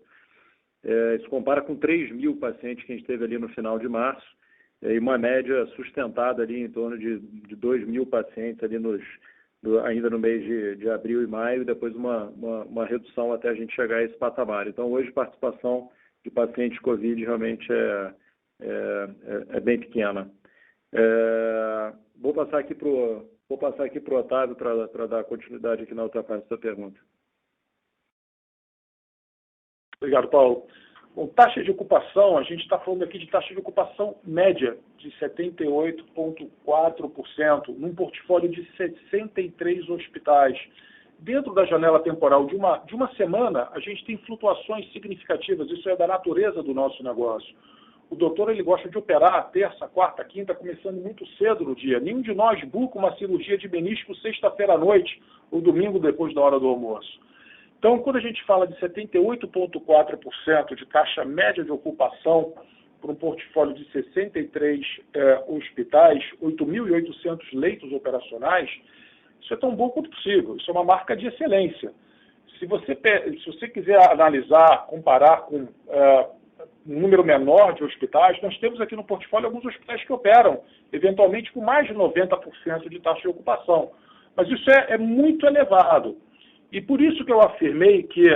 Isso compara com 3.000 pacientes que a gente teve ali no final de março, e uma média sustentada ali em torno de 2.000 pacientes ali ainda no mês de abril e maio, e depois uma redução até a gente chegar a esse patamar. Então, hoje, a participação de pacientes Covid realmente é bem pequena. Vou passar aqui para o Otávio para dar continuidade aqui na outra parte da pergunta. Obrigado, Paulo. Bom, taxa de ocupação, a gente está falando aqui de taxa de ocupação média de 78,4%, num portfólio de 63 hospitais. Dentro da janela temporal de uma semana, a gente tem flutuações significativas, isso é da natureza do nosso negócio. O doutor ele gosta de operar terça, quarta, quinta, começando muito cedo no dia. Nenhum de nós busca uma cirurgia de menisco sexta-feira à noite ou domingo depois da hora do almoço. Então, quando a gente fala de 78,4% de taxa média de ocupação para um portfólio de 63 hospitais, 8.800 leitos operacionais, isso é tão bom quanto possível. Isso é uma marca de excelência. Se você quiser analisar, comparar com um número menor de hospitais, nós temos aqui no portfólio alguns hospitais que operam, eventualmente, com mais de 90% de taxa de ocupação. Mas isso é muito elevado. E por isso que eu afirmei que,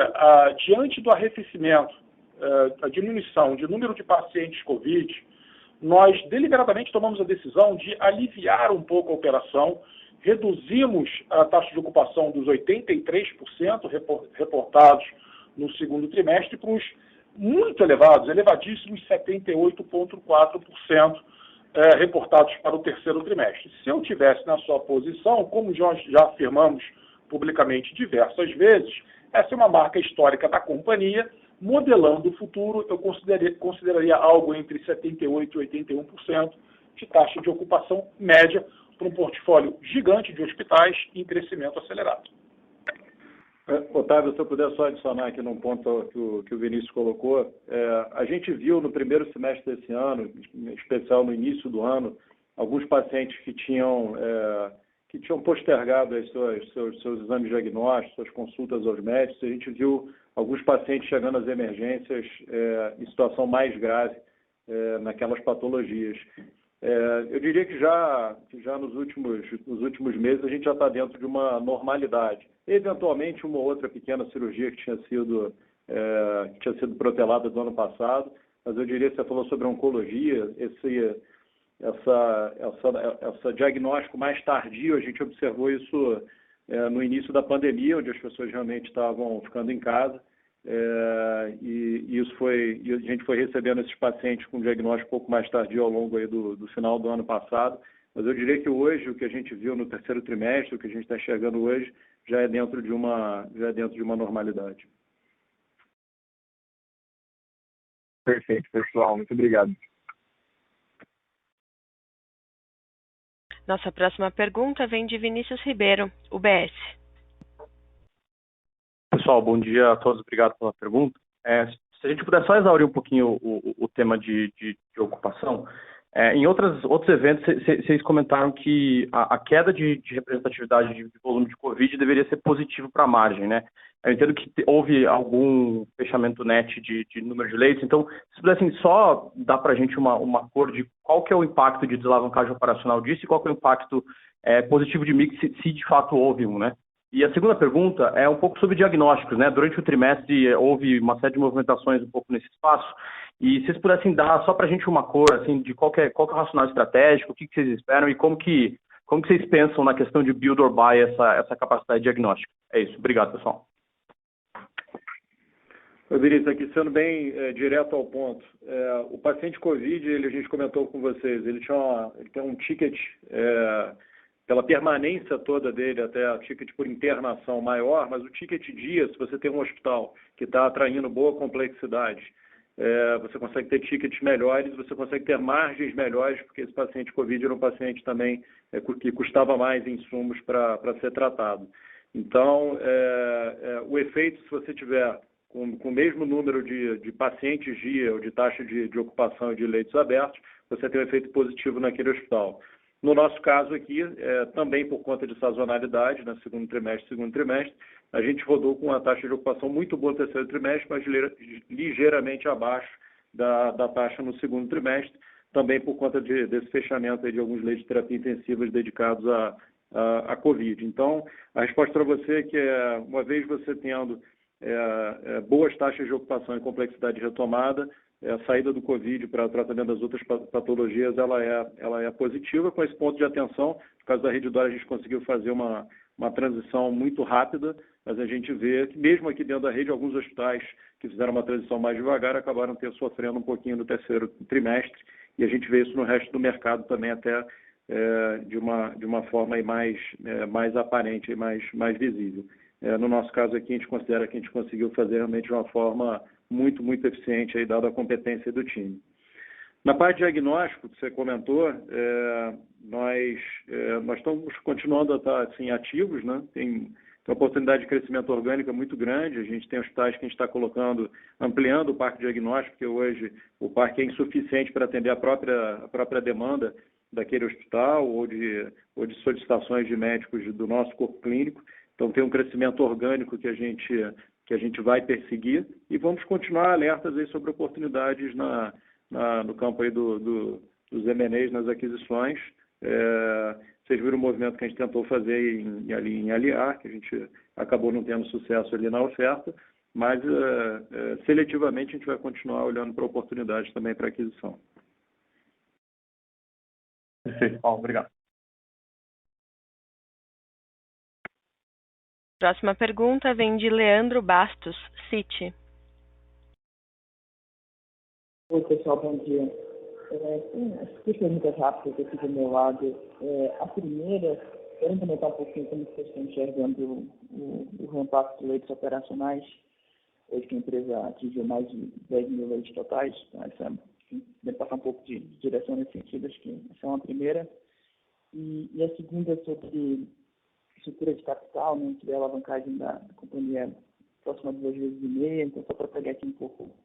diante do arrefecimento, a diminuição de número de pacientes Covid, nós deliberadamente tomamos a decisão de aliviar um pouco a operação, reduzimos a taxa de ocupação dos 83% reportados no segundo trimestre para os muito elevados, elevadíssimos 78,4% reportados para o terceiro trimestre. Se eu tivesse na sua posição, como nós já afirmamos publicamente diversas vezes, essa é uma marca histórica da companhia. Modelando o futuro, eu consideraria algo entre 78% e 81% de taxa de ocupação média para um portfólio gigante de hospitais em crescimento acelerado. Otávio, se eu puder só adicionar aqui num ponto que o Vinícius colocou, a gente viu no primeiro semestre desse ano, em especial no início do ano, alguns pacientes que tinham postergado os seus exames diagnósticos, suas consultas aos médicos. A gente viu alguns pacientes chegando às emergências em situação mais grave naquelas patologias. Eu diria que já nos últimos meses a gente já está dentro de uma normalidade. Eventualmente, uma ou outra pequena cirurgia que tinha sido protelada do ano passado, mas eu diria que você falou sobre oncologia, essa diagnóstico mais tardio, a gente observou isso no início da pandemia, onde as pessoas realmente estavam ficando em casa, e a gente foi recebendo esses pacientes com diagnóstico um pouco mais tardio ao longo aí do final do ano passado. Mas eu diria que hoje, o que a gente viu no terceiro trimestre, o que a gente está enxergando hoje, já é dentro de uma normalidade. Perfeito, pessoal. Muito obrigado. Nossa próxima pergunta vem de Vinícius Ribeiro, UBS. Pessoal, bom dia a todos, obrigado pela pergunta. Se a gente puder só exaurir um pouquinho o tema de ocupação, em outros eventos, vocês comentaram que a queda de representatividade de volume de Covid deveria ser positivo para a margem, né? Eu entendo que houve algum fechamento net de número de leitos, então, se pudessem só dar para a gente uma cor de qual que é o impacto de desalavancagem operacional disso e qual que é o impacto positivo de mix, se de fato houve um, né? E a segunda pergunta é um pouco sobre diagnósticos, né? Durante o trimestre houve uma série de movimentações um pouco nesse espaço, e se vocês pudessem dar só para a gente uma cor, assim, de qual que é o racional estratégico, o que vocês esperam e como que vocês pensam na questão de build or buy essa capacidade diagnóstica. É isso. Obrigado, pessoal. Vinícius, aqui sendo bem direto ao ponto. O paciente COVID, a gente comentou com vocês, ele tem um ticket pela permanência toda dele, até a ticket por internação maior, mas o ticket dia, se você tem um hospital que está atraindo boa complexidade, você consegue ter tickets melhores, você consegue ter margens melhores, porque esse paciente COVID era um paciente também que custava mais insumos para ser tratado. Então, o efeito, se você tiver com o mesmo número de pacientes dia ou de taxa de ocupação e de leitos abertos, você tem um efeito positivo naquele hospital. No nosso caso aqui, também por conta de sazonalidade, no segundo trimestre, a gente rodou com uma taxa de ocupação muito boa no terceiro trimestre, mas ligeiramente abaixo da taxa no segundo trimestre, também por conta desse fechamento aí de alguns leitos de terapia intensiva dedicados à Covid. Então, a resposta para você é que, uma vez você tendo boas taxas de ocupação e complexidade retomada, a saída do Covid para o tratamento das outras patologias, ela é positiva. Com esse ponto de atenção, no caso da Rede D'Or, a gente conseguiu fazer uma transição muito rápida, mas a gente vê que mesmo aqui dentro da rede, alguns hospitais que fizeram uma transição mais devagar acabaram sofrendo um pouquinho no terceiro trimestre, e a gente vê isso no resto do mercado também até de uma forma aí mais aparente e mais visível. No nosso caso aqui, a gente considera que a gente conseguiu fazer realmente de uma forma muito, muito eficiente, aí, dada a competência do time. Na parte de diagnóstico, que você comentou, nós estamos continuando a estar assim, ativos, né? Tem uma oportunidade de crescimento orgânico muito grande. A gente tem hospitais que a gente está ampliando o parque diagnóstico, porque hoje o parque é insuficiente para atender a própria demanda daquele hospital ou de solicitações de médicos do nosso corpo clínico. Então, tem um crescimento orgânico que a gente vai perseguir e vamos continuar alertas aí sobre oportunidades no campo aí dos M&As, nas aquisições. Vocês viram o movimento que a gente tentou fazer em Aliar, que a gente acabou não tendo sucesso ali na oferta, mas seletivamente a gente vai continuar olhando para oportunidades também para aquisição. Perfeito, Paulo. Obrigado. Próxima pergunta vem de Leandro Bastos, Citi. Oi, pessoal, bom dia. Duas perguntas rápidas aqui do meu lado. A primeira, quero comentar um pouquinho como vocês estão enxergando o ramp-up de leitos operacionais, hoje que a empresa atingiu mais de 10 mil leitos totais. Então, deve passar um pouco de direção nesse sentido, acho que essa é uma primeira. E a segunda é sobre estrutura de capital, né, que é a alavancagem da companhia próxima de 2,5 vezes, então só para pegar aqui um pouco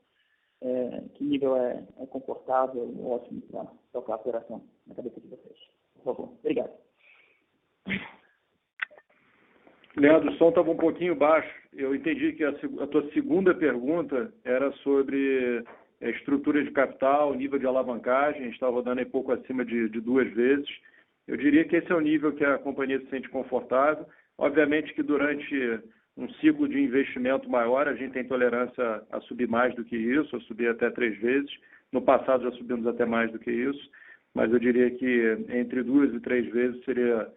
que nível é confortável, ótimo para tocar a operação na cabeça de vocês. Por favor. Obrigado. Leandro, o som estava um pouquinho baixo. Eu entendi que a tua segunda pergunta era sobre estrutura de capital, nível de alavancagem. A gente está rodando aí pouco acima de 2 vezes. Eu diria que esse é o nível que a companhia se sente confortável. Obviamente que durante um ciclo de investimento maior, a gente tem tolerância a subir mais do que isso, a subir até 3 vezes. No passado já subimos até mais do que isso, mas eu diria que entre 2 e 3 vezes seria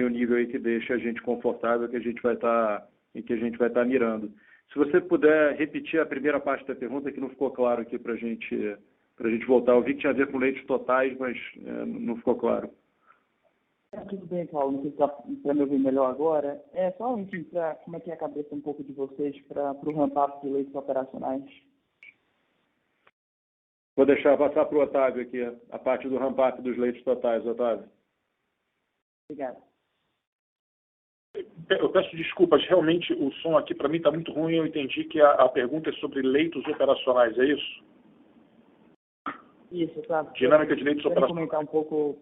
o nível aí que deixa a gente confortável, que a gente vai estar mirando. Se você puder repetir a primeira parte da pergunta, que não ficou claro aqui para a gente voltar. Eu vi que tinha a ver com leitos totais, mas não ficou claro. Tudo bem, Paulo, não sei se está para me ouvir melhor agora. Só, enfim, como é que é a cabeça um pouco de vocês para o ramp-up de leitos operacionais? Vou deixar passar para o Otávio aqui, a parte do ramp-up dos leitos totais, Otávio. Obrigada. Eu peço desculpas, realmente o som aqui para mim está muito ruim. Eu entendi que a pergunta é sobre leitos operacionais, é isso? Isso, sabe? Dinâmica de leitos operacionais. Comentar um pouco,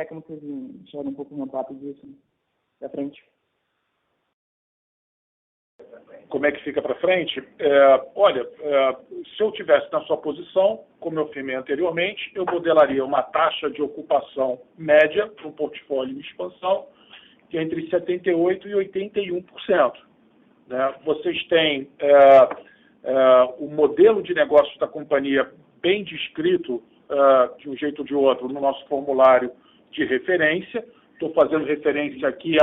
como vocês enxergam um pouco no papo disso, da frente. Como é que fica para frente? Olha, se eu tivesse na sua posição, como eu afirmei anteriormente, eu modelaria uma taxa de ocupação média para um portfólio de expansão que é entre 78% e 81%. Né? Vocês têm o modelo de negócio da companhia bem descrito de um jeito ou de outro no nosso formulário de referência. Estou fazendo referência aqui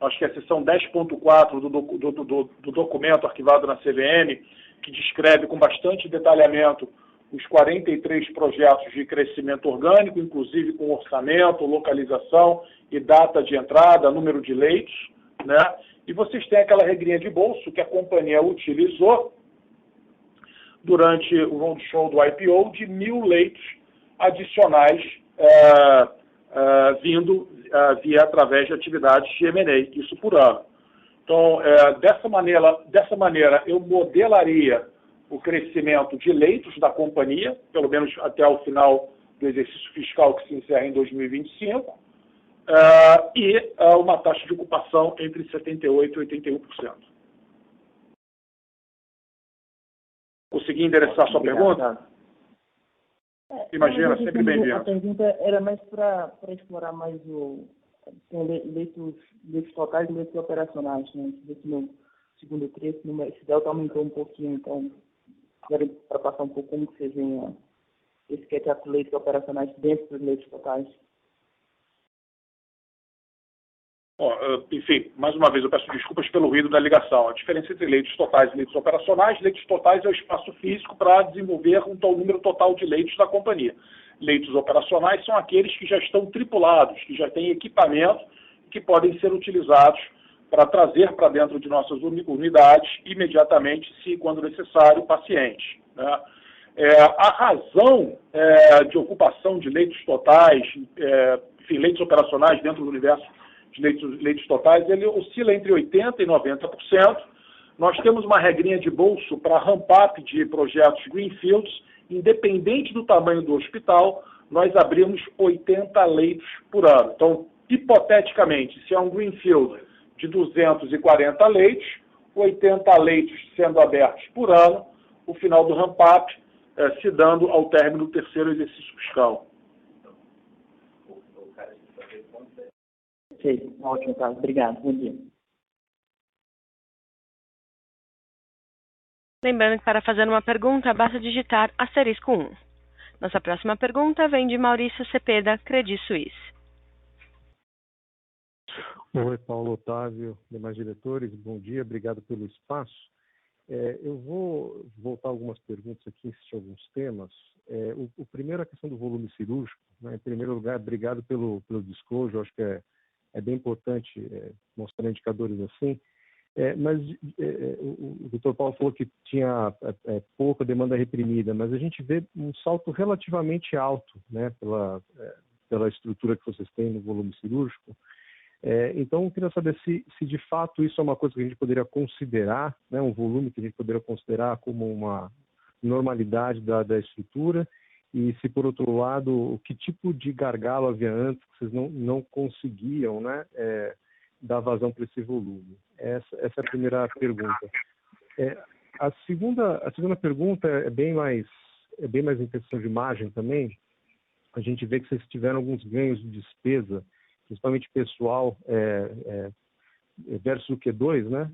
acho que é a seção 10.4 do documento arquivado na CVM, que descreve com bastante detalhamento os 43 projetos de crescimento orgânico, inclusive com orçamento, localização e data de entrada, número de leitos, né? E vocês têm aquela regrinha de bolso que a companhia utilizou durante o roadshow do IPO de 1.000 leitos adicionais vindo via através de atividades de M&A, isso por ano. Então, dessa maneira, eu modelaria o crescimento de leitos da companhia, pelo menos até o final do exercício fiscal que se encerra em 2025, e uma taxa de ocupação entre 78% e 81%. Consegui endereçar a sua pergunta? Imagina, sempre bem-vindo. A pergunta era mais para explorar mais leitos totais e leitos operacionais. Né? No segundo trecho, esse delta aumentou um pouquinho, então, para passar um pouco como que vocês veem esse catch-up de leitos operacionais dentro dos leitos totais. Enfim, mais uma vez eu peço desculpas pelo ruído da ligação. A diferença entre leitos totais e leitos operacionais: leitos totais é o espaço físico para desenvolver um número total de leitos da companhia. Leitos operacionais são aqueles que já estão tripulados, que já têm equipamento, que podem ser utilizados para trazer para dentro de nossas unidades imediatamente, se quando necessário, pacientes. Né? A razão de ocupação de leitos totais, enfim, leitos operacionais dentro do universo de leitos totais, ele oscila entre 80% e 90%. Nós temos uma regrinha de bolso para ramp-up de projetos greenfields, independente do tamanho do hospital, nós abrimos 80 leitos por ano. Então, hipoteticamente, se é um greenfield de 240 leitos, 80 leitos sendo abertos por ano, o final do ramp-up se dando ao término do terceiro exercício fiscal. Perfeito, ótimo, Carlos. Obrigado, bom dia. Lembrando que para fazer uma pergunta, basta digitar *1. Nossa próxima pergunta vem de Maurício Cepeda, Credit Suisse. Oi, Paulo, Otávio, demais diretores, bom dia, obrigado pelo espaço. Eu vou voltar algumas perguntas aqui, insistir alguns temas. O primeiro é a questão do volume cirúrgico. Né? Em primeiro lugar, obrigado pelo disclosure, acho que é bem importante mostrar indicadores assim. Mas o Dr. Paulo falou que tinha pouca demanda reprimida, mas a gente vê um salto relativamente alto, né, pela estrutura que vocês têm no volume cirúrgico. Então, eu queria saber se de fato isso é uma coisa que a gente poderia considerar, né, um volume que a gente poderia considerar como uma normalidade da estrutura, e se, por outro lado, que tipo de gargalo havia antes que vocês não conseguiam, né, dar vazão para esse volume. Essa é a primeira pergunta. A segunda pergunta é bem mais em questão de margem também. A gente vê que vocês tiveram alguns ganhos de despesa, principalmente pessoal, versus o Q2, né?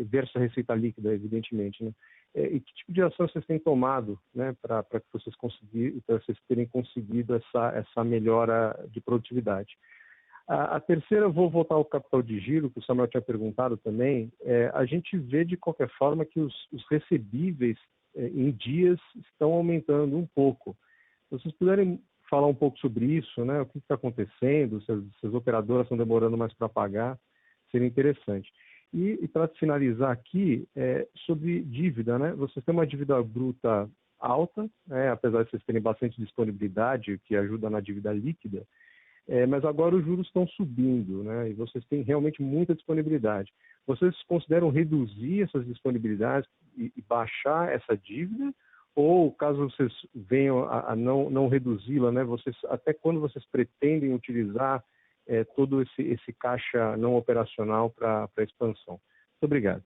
Versus a receita líquida, evidentemente, né? E que tipo de ação vocês têm tomado, né, para que vocês terem conseguido essa melhora de produtividade? A terceira, eu vou voltar ao capital de giro, que o Samuel tinha perguntado também. A gente vê, de qualquer forma, que os recebíveis em dias estão aumentando um pouco. Se vocês puderem falar um pouco sobre isso, né? O que está acontecendo, se as operadoras estão demorando mais para pagar, seria interessante. E para finalizar aqui, sobre dívida, né? Vocês têm uma dívida bruta alta, apesar de vocês terem bastante disponibilidade, que ajuda na dívida líquida. Mas agora os juros estão subindo, né? E vocês têm realmente muita disponibilidade. Vocês consideram reduzir essas disponibilidades e baixar essa dívida? Ou, caso vocês venham a não reduzi-la, né? Até quando vocês pretendem utilizar todo esse caixa não operacional para a expansão? Muito obrigado.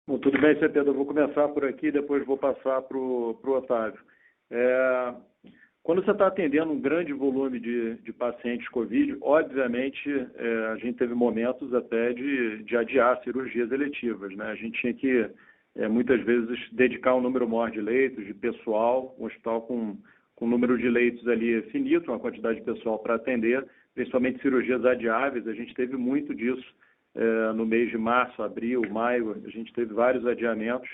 Bom, tudo bem, Cepeda. Eu vou começar por aqui, depois vou passar para o Otávio. Quando você está atendendo um grande volume de pacientes COVID, obviamente a gente teve momentos até de adiar cirurgias eletivas, né? A gente tinha que, muitas vezes, dedicar um número maior de leitos, de pessoal, um hospital com um número de leitos ali finito, uma quantidade de pessoal para atender, principalmente cirurgias adiáveis. A gente teve muito disso no mês de março, abril, maio, a gente teve vários adiamentos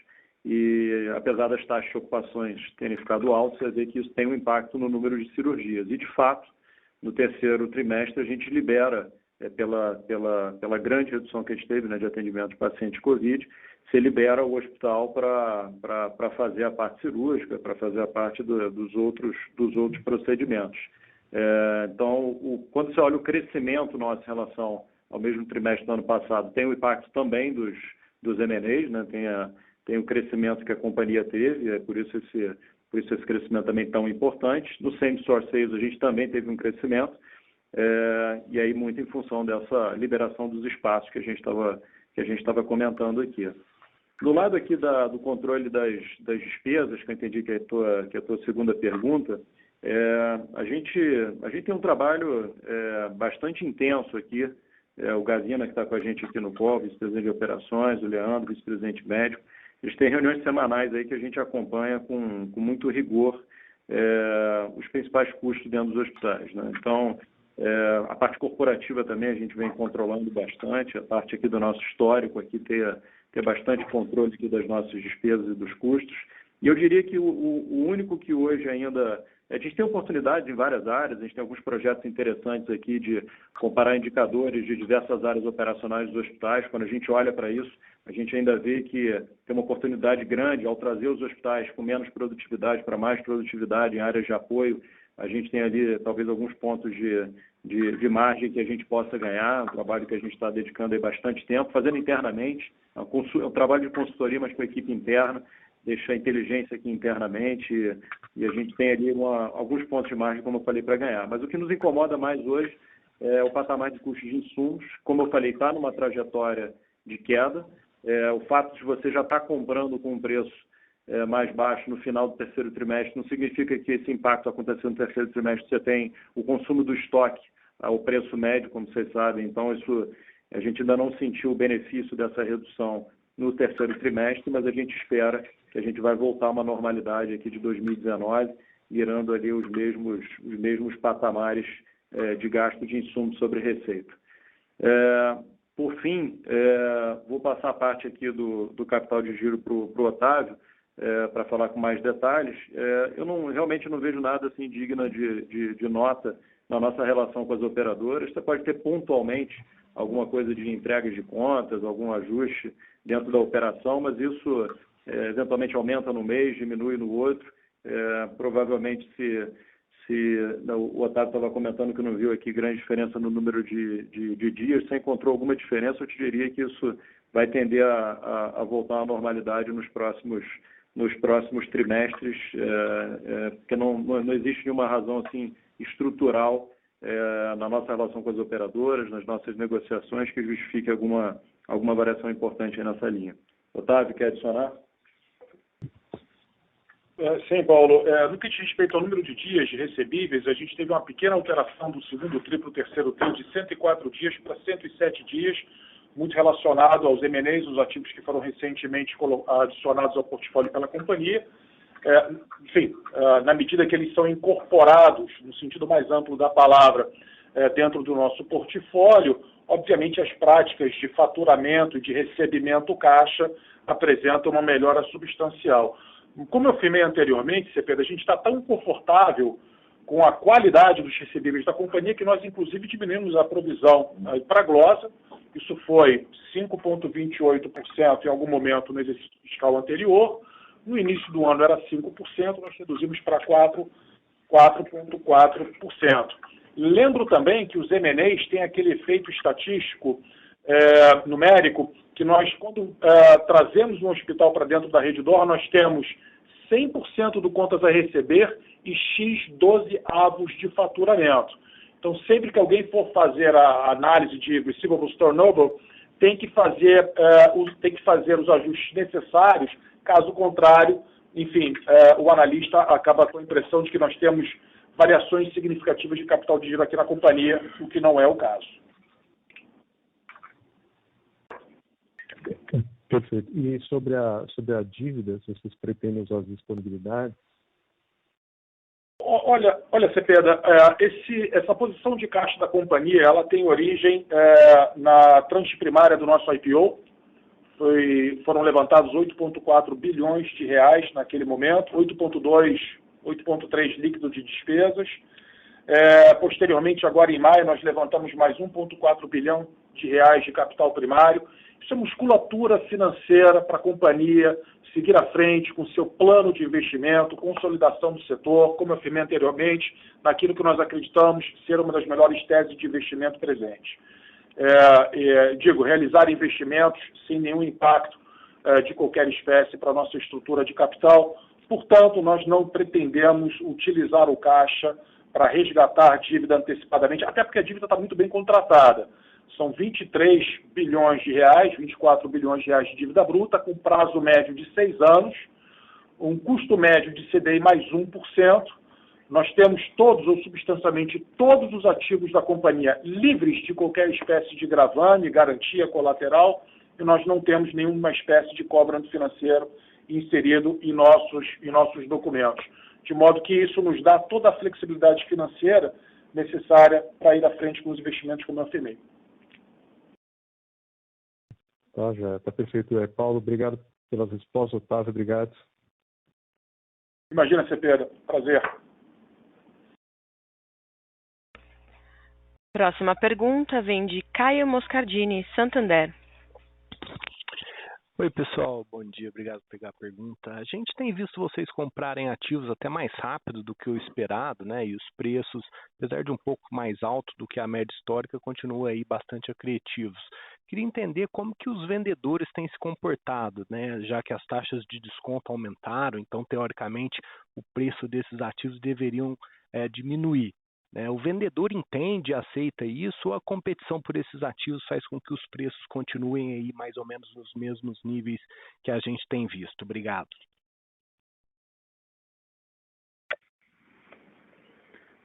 e, apesar das taxas de ocupações terem ficado altas, você vê que isso tem um impacto no número de cirurgias. E, de fato, no terceiro trimestre, a gente libera, pela grande redução que a gente teve, né, de atendimento de pacientes COVID, se libera o hospital para fazer a parte cirúrgica, para fazer a parte dos outros procedimentos. Então, quando você olha o crescimento nosso em relação ao mesmo trimestre do ano passado, tem o impacto também dos M&As, né? Tem o crescimento que a companhia teve, por isso esse crescimento também tão importante. No same-store sales a gente também teve um crescimento, e aí muito em função dessa liberação dos espaços que a gente estava comentando aqui. Do lado aqui do controle das despesas, que eu entendi que é a tua segunda pergunta, a gente tem um trabalho bastante intenso aqui. O Gavina, que está com a gente aqui no call, vice-presidente de operações, o Leandro, vice-presidente médico, eles têm reuniões semanais aí que a gente acompanha com muito rigor os principais custos dentro dos hospitais, né? Então, a parte corporativa também a gente vem controlando bastante, a parte aqui do nosso histórico, aqui ter bastante controle aqui das nossas despesas e dos custos. E eu diria que o único que hoje ainda... A gente tem oportunidades em várias áreas, a gente tem alguns projetos interessantes aqui de comparar indicadores de diversas áreas operacionais dos hospitais. Quando a gente olha para isso, a gente ainda vê que tem uma oportunidade grande ao trazer os hospitais com menos produtividade para mais produtividade em áreas de apoio. A gente tem ali talvez alguns pontos de margem que a gente possa ganhar, um trabalho que a gente está dedicando aí bastante tempo, fazendo internamente, é um trabalho de consultoria, mas com a equipe interna, deixa a inteligência aqui internamente e a gente tem ali alguns pontos de margem, como eu falei, para ganhar. Mas o que nos incomoda mais hoje é o patamar de custos de insumos. Como eu falei, está numa trajetória de queda. O fato de você já estar comprando com um preço mais baixo no final do terceiro trimestre não significa que esse impacto acontecendo no terceiro trimestre. Você tem o consumo do estoque, o preço médio, como vocês sabem. Então, a gente ainda não sentiu o benefício dessa redução no terceiro trimestre, mas a gente espera que a gente vai voltar a uma normalidade aqui de 2019, virando ali os mesmos patamares de gasto de insumos sobre receita. Por fim, vou passar a parte aqui do capital de giro para o Otávio, para falar com mais detalhes. Eu realmente não vejo nada assim digno de nota na nossa relação com as operadoras. Você pode ter pontualmente alguma coisa de entregas de contas, algum ajuste dentro da operação, mas isso eventualmente aumenta no mês, diminui no outro. Provavelmente, o Otávio estava comentando que não viu aqui grande diferença no número de dias, se encontrou alguma diferença, eu te diria que isso vai tender a voltar à normalidade nos próximos trimestres, porque não existe nenhuma razão assim estrutural na nossa relação com as operadoras, nas nossas negociações, que justifique alguma variação importante nessa linha. Otávio, quer adicionar? Sim, Paulo. No que diz respeito ao número de dias de recebíveis, a gente teve uma pequena alteração do segundo TRI para o terceiro TRI, de 104 dias para 107 dias, muito relacionado aos M&As, os ativos que foram recentemente adicionados ao portfólio pela companhia. Enfim, na medida que eles são incorporados, no sentido mais amplo da palavra, dentro do nosso portfólio, obviamente as práticas de faturamento e de recebimento caixa apresentam uma melhora substancial. Como eu afirmei anteriormente, Cepeda, a gente está tão confortável com a qualidade dos recebíveis da companhia que nós, inclusive, diminuímos a provisão para a glosa. Isso foi 5,28% em algum momento no exercício fiscal anterior. No início do ano era 5%, nós reduzimos para 4% 4,4%. Lembro também que os M&As têm aquele efeito estatístico numérico, que nós, quando trazemos um hospital para dentro da Redditor, nós temos 100% do contas a receber e X 12 avos de faturamento. Então, sempre que alguém for fazer a análise de receivables turnover, tem que fazer os ajustes necessários, caso contrário, enfim, o analista acaba com a impressão de que nós temos variações significativas de capital de giro aqui na companhia, o que não é o caso. Perfeito. E sobre a dívida, se vocês pretendem usar as disponibilidades? Olha, Cepeda, essa posição de caixa da companhia, ela tem origem na tranche primária do nosso IPO. Foram levantados 8,4 bilhões de reais naquele momento, 8,3 líquido de despesas. Posteriormente, agora em maio, nós levantamos mais 1,4 bilhão de reais de capital primário. Isso é musculatura financeira para a companhia seguir à frente com seu plano de investimento, consolidação do setor, como eu afirmei anteriormente, naquilo que nós acreditamos ser uma das melhores teses de investimento presentes. Realizar investimentos sem nenhum impacto de qualquer espécie para a nossa estrutura de capital. Portanto, nós não pretendemos utilizar o caixa para resgatar dívida antecipadamente, até porque a dívida está muito bem contratada. São 23 bilhões de reais, 24 bilhões de reais de dívida bruta, com prazo médio de 6 anos, um custo médio de CDI mais 1%. Nós temos todos, ou substancialmente todos os ativos da companhia livres de qualquer espécie de gravame, garantia colateral, e nós não temos nenhuma espécie de cobrança financeiro inserido em nossos documentos. De modo que isso nos dá toda a flexibilidade financeira necessária para ir à frente com os investimentos, como eu afirmei. Tá, já está perfeito. Paulo, obrigado pelas respostas. Otávio, obrigado. Imagina, Cepeda. Prazer. Próxima pergunta vem de Caio Moscardini, Santander. Oi, pessoal. Bom dia. Obrigado por pegar a pergunta. A gente tem visto vocês comprarem ativos até mais rápido do que o esperado, né? E os preços, apesar de um pouco mais alto do que a média histórica, continuam aí bastante acretivos. Queria entender como que os vendedores têm se comportado, né? Já que as taxas de desconto aumentaram, então, teoricamente, o preço desses ativos deveriam diminuir. O vendedor entende, aceita isso, ou a competição por esses ativos faz com que os preços continuem aí mais ou menos nos mesmos níveis que a gente tem visto? Obrigado.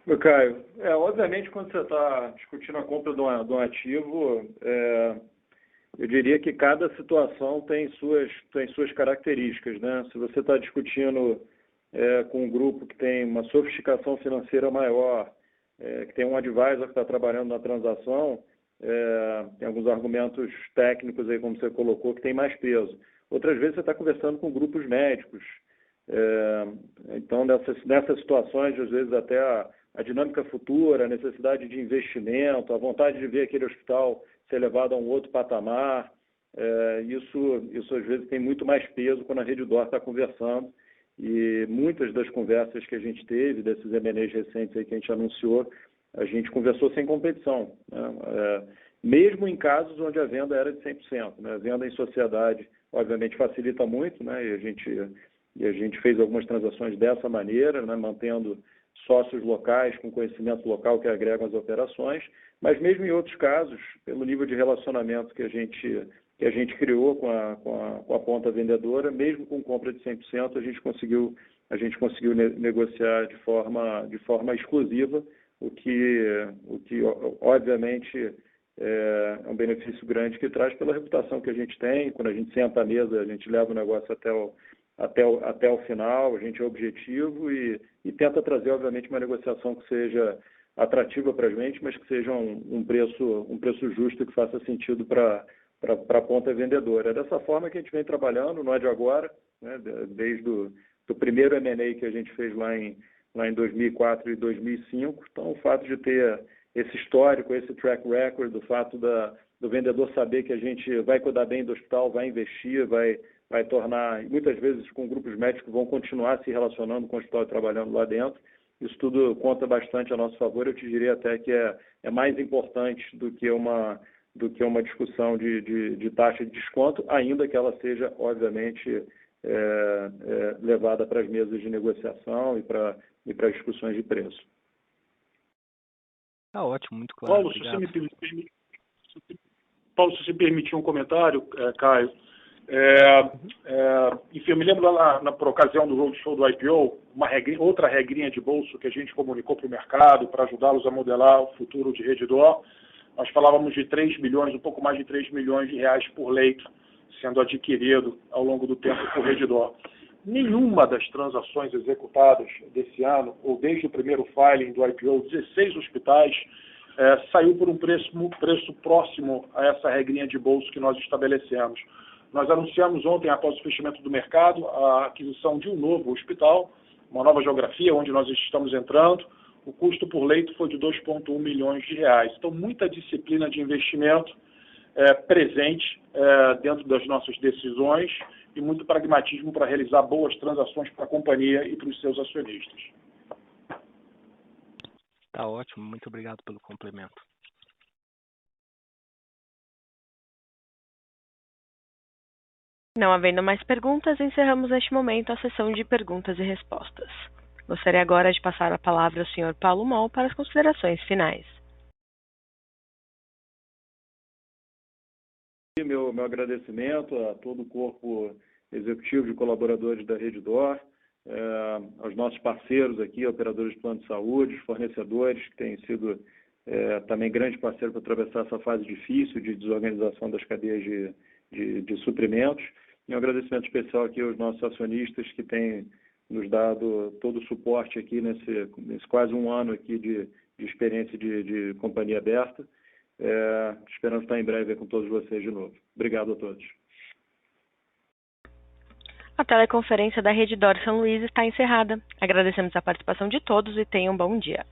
Meu Caio, obviamente quando você está discutindo a compra de um ativo, eu diria que cada situação tem suas características, né? Se você está discutindo com um grupo que tem uma sofisticação financeira maior, que tem um advisor que está trabalhando na transação, tem alguns argumentos técnicos aí, como você colocou, que tem mais peso. Outras vezes você está conversando com grupos médicos. Então, nessas situações, às vezes até a dinâmica futura, a necessidade de investimento, a vontade de ver aquele hospital ser levado a um outro patamar, isso às vezes tem muito mais peso quando a Redditor está conversando. E muitas das conversas que a gente teve, desses M&As recentes aí que a gente anunciou, a gente conversou sem competição, né? Mesmo em casos onde a venda era de 100%, né? A venda em sociedade, obviamente, facilita muito, né? E a gente fez algumas transações dessa maneira, né? Mantendo sócios locais com conhecimento local que agregam as operações, mas mesmo em outros casos, pelo nível de relacionamento que a gente criou com a ponta vendedora, mesmo com compra de 100%, a gente conseguiu negociar de forma exclusiva, o que obviamente é um benefício grande que traz pela reputação que a gente tem. Quando a gente senta à mesa, a gente leva o negócio até o final, a gente é objetivo e tenta trazer, obviamente, uma negociação que seja atrativa para a gente, mas que seja um preço justo e que faça sentido para a ponta vendedora. É dessa forma que a gente vem trabalhando, não é de agora, né? Desde do primeiro M&A que a gente fez lá em 2004 e 2005. Então, o fato de ter esse histórico, esse track record, o fato do vendedor saber que a gente vai cuidar bem do hospital, vai investir, vai tornar, muitas vezes com grupos médicos que vão continuar se relacionando com o hospital e trabalhando lá dentro, isso tudo conta bastante a nosso favor. Eu te diria até que é mais importante do que uma discussão de taxa de desconto, ainda que ela seja, obviamente, levada para as mesas de negociação e para as discussões de preço. Tá ótimo, muito claro. Paulo, se você me permitir um comentário, Caio. Enfim, eu me lembro lá por ocasião do roadshow do IPO, outra regrinha de bolso que a gente comunicou para o mercado para ajudá-los a modelar o futuro de Redditor. Nós falávamos de 3 milhões, um pouco mais de 3 milhões de reais por leito sendo adquirido ao longo do tempo por Redditor. Nenhuma das transações executadas desse ano, ou desde o primeiro filing do IPO, 16 hospitais, saiu por um preço próximo a essa regrinha de bolso que nós estabelecemos. Nós anunciamos ontem, após o fechamento do mercado, a aquisição de um novo hospital, uma nova geografia onde nós estamos entrando. O custo por leito foi de 2,1 milhões de reais. Então, muita disciplina de investimento presente dentro das nossas decisões e muito pragmatismo para realizar boas transações para a companhia e para os seus acionistas. Tá ótimo, muito obrigado pelo complemento. Não havendo mais perguntas, encerramos neste momento a sessão de perguntas e respostas. Gostaria agora de passar a palavra ao Sr. Paulo Moll para as considerações finais. Meu agradecimento a todo o corpo executivo de colaboradores da Redditor, aos nossos parceiros aqui, operadores de plano de saúde, fornecedores, que têm sido também grande parceiro para atravessar essa fase difícil de desorganização das cadeias de suprimentos. E um agradecimento especial aqui aos nossos acionistas que têm nos dado todo o suporte aqui nesse quase um ano aqui de experiência de companhia aberta. Esperamos estar em breve com todos vocês de novo. Obrigado a todos. A teleconferência da Redditor São Luís está encerrada. Agradecemos a participação de todos e tenham um bom dia.